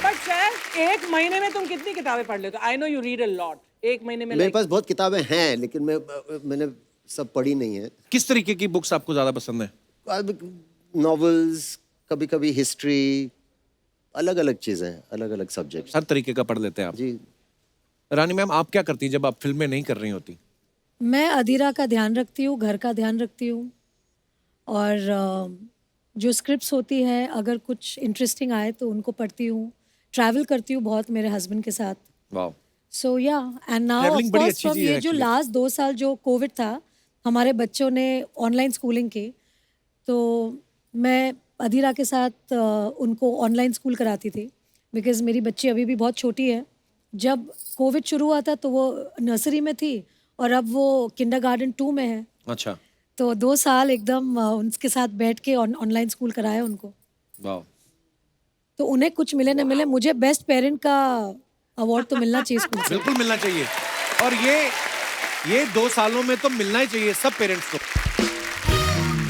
But सैफ, एक महीने में तुम कितनी किताबें पढ़ लेते हो? I know you read a lot। एक महीने में मेरे पास बहुत किताबें हैं, लेकिन मैंने सब पढ़ी नहीं है। किस तरीके की बुक्स आपको ज्यादा पसंद है? नॉवेल्स, कभी-कभी हिस्ट्री, अलग-अलग चीजें, अलग-अलग सब्जेक्ट्स। हर तरीके का पढ़ लेते हैं आप? जी। रानी मैम, आप क्या करती हैं जब आप फिल्में नहीं कर रही होती? मैं अधीरा का ध्यान रखती हूँ, घर का ध्यान रखती हूँ, और जो स्क्रिप्ट्स होती है अगर कुछ इंटरेस्टिंग आए तो उनको पढ़ती हूँ। ट्रैवल करती हूँ बहुत मेरे हस्बैंड के साथ। वाओ। सो या, and now of course from ये जो लास्ट 2 साल जो कोविड था, हमारे बच्चों ने ऑनलाइन स्कूलिंग की, तो मैं अधीरा के साथ उनको ऑनलाइन स्कूल कराती थी, बिकॉज मेरी बच्ची अभी भी बहुत छोटी है। जब कोविड शुरू हुआ था तो वो नर्सरी में थी और अब वो किंडरगार्टन 2 में है। अच्छा। तो 2 साल एकदम उनके साथ बैठ के ऑनलाइन स्कूल कराया उनको। वाह। तो उन्हें कुछ मिले न मिले, मुझे बेस्ट पेरेंट का अवार्ड तो मिलना चाहिए स्कूल से। बिल्कुल मिलना चाहिए, और ये 2 सालों में तो मिलना ही चाहिए सब पेरेंट्स को।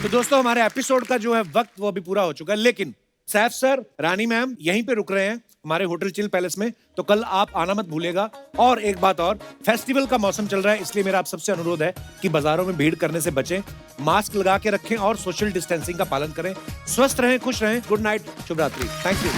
तो दोस्तों, हमारे एपिसोड का जो है वक्त वो अभी पूरा हो चुका है, लेकिन सैफ सर, रानी मैम यहीं पे रुक रहे हैं हमारे होटल चिल पैलेस में, तो कल आप आना मत भूलिएगा। और एक बात और, फेस्टिवल का मौसम चल रहा है, इसलिए मेरा आप सबसे अनुरोध है कि बाजारों में भीड़ करने से बचें, मास्क लगा के रखें और सोशल डिस्टेंसिंग का पालन करें। स्वस्थ रहें, खुश रहें। गुड नाइट, शुभ रात्रि। Thank you.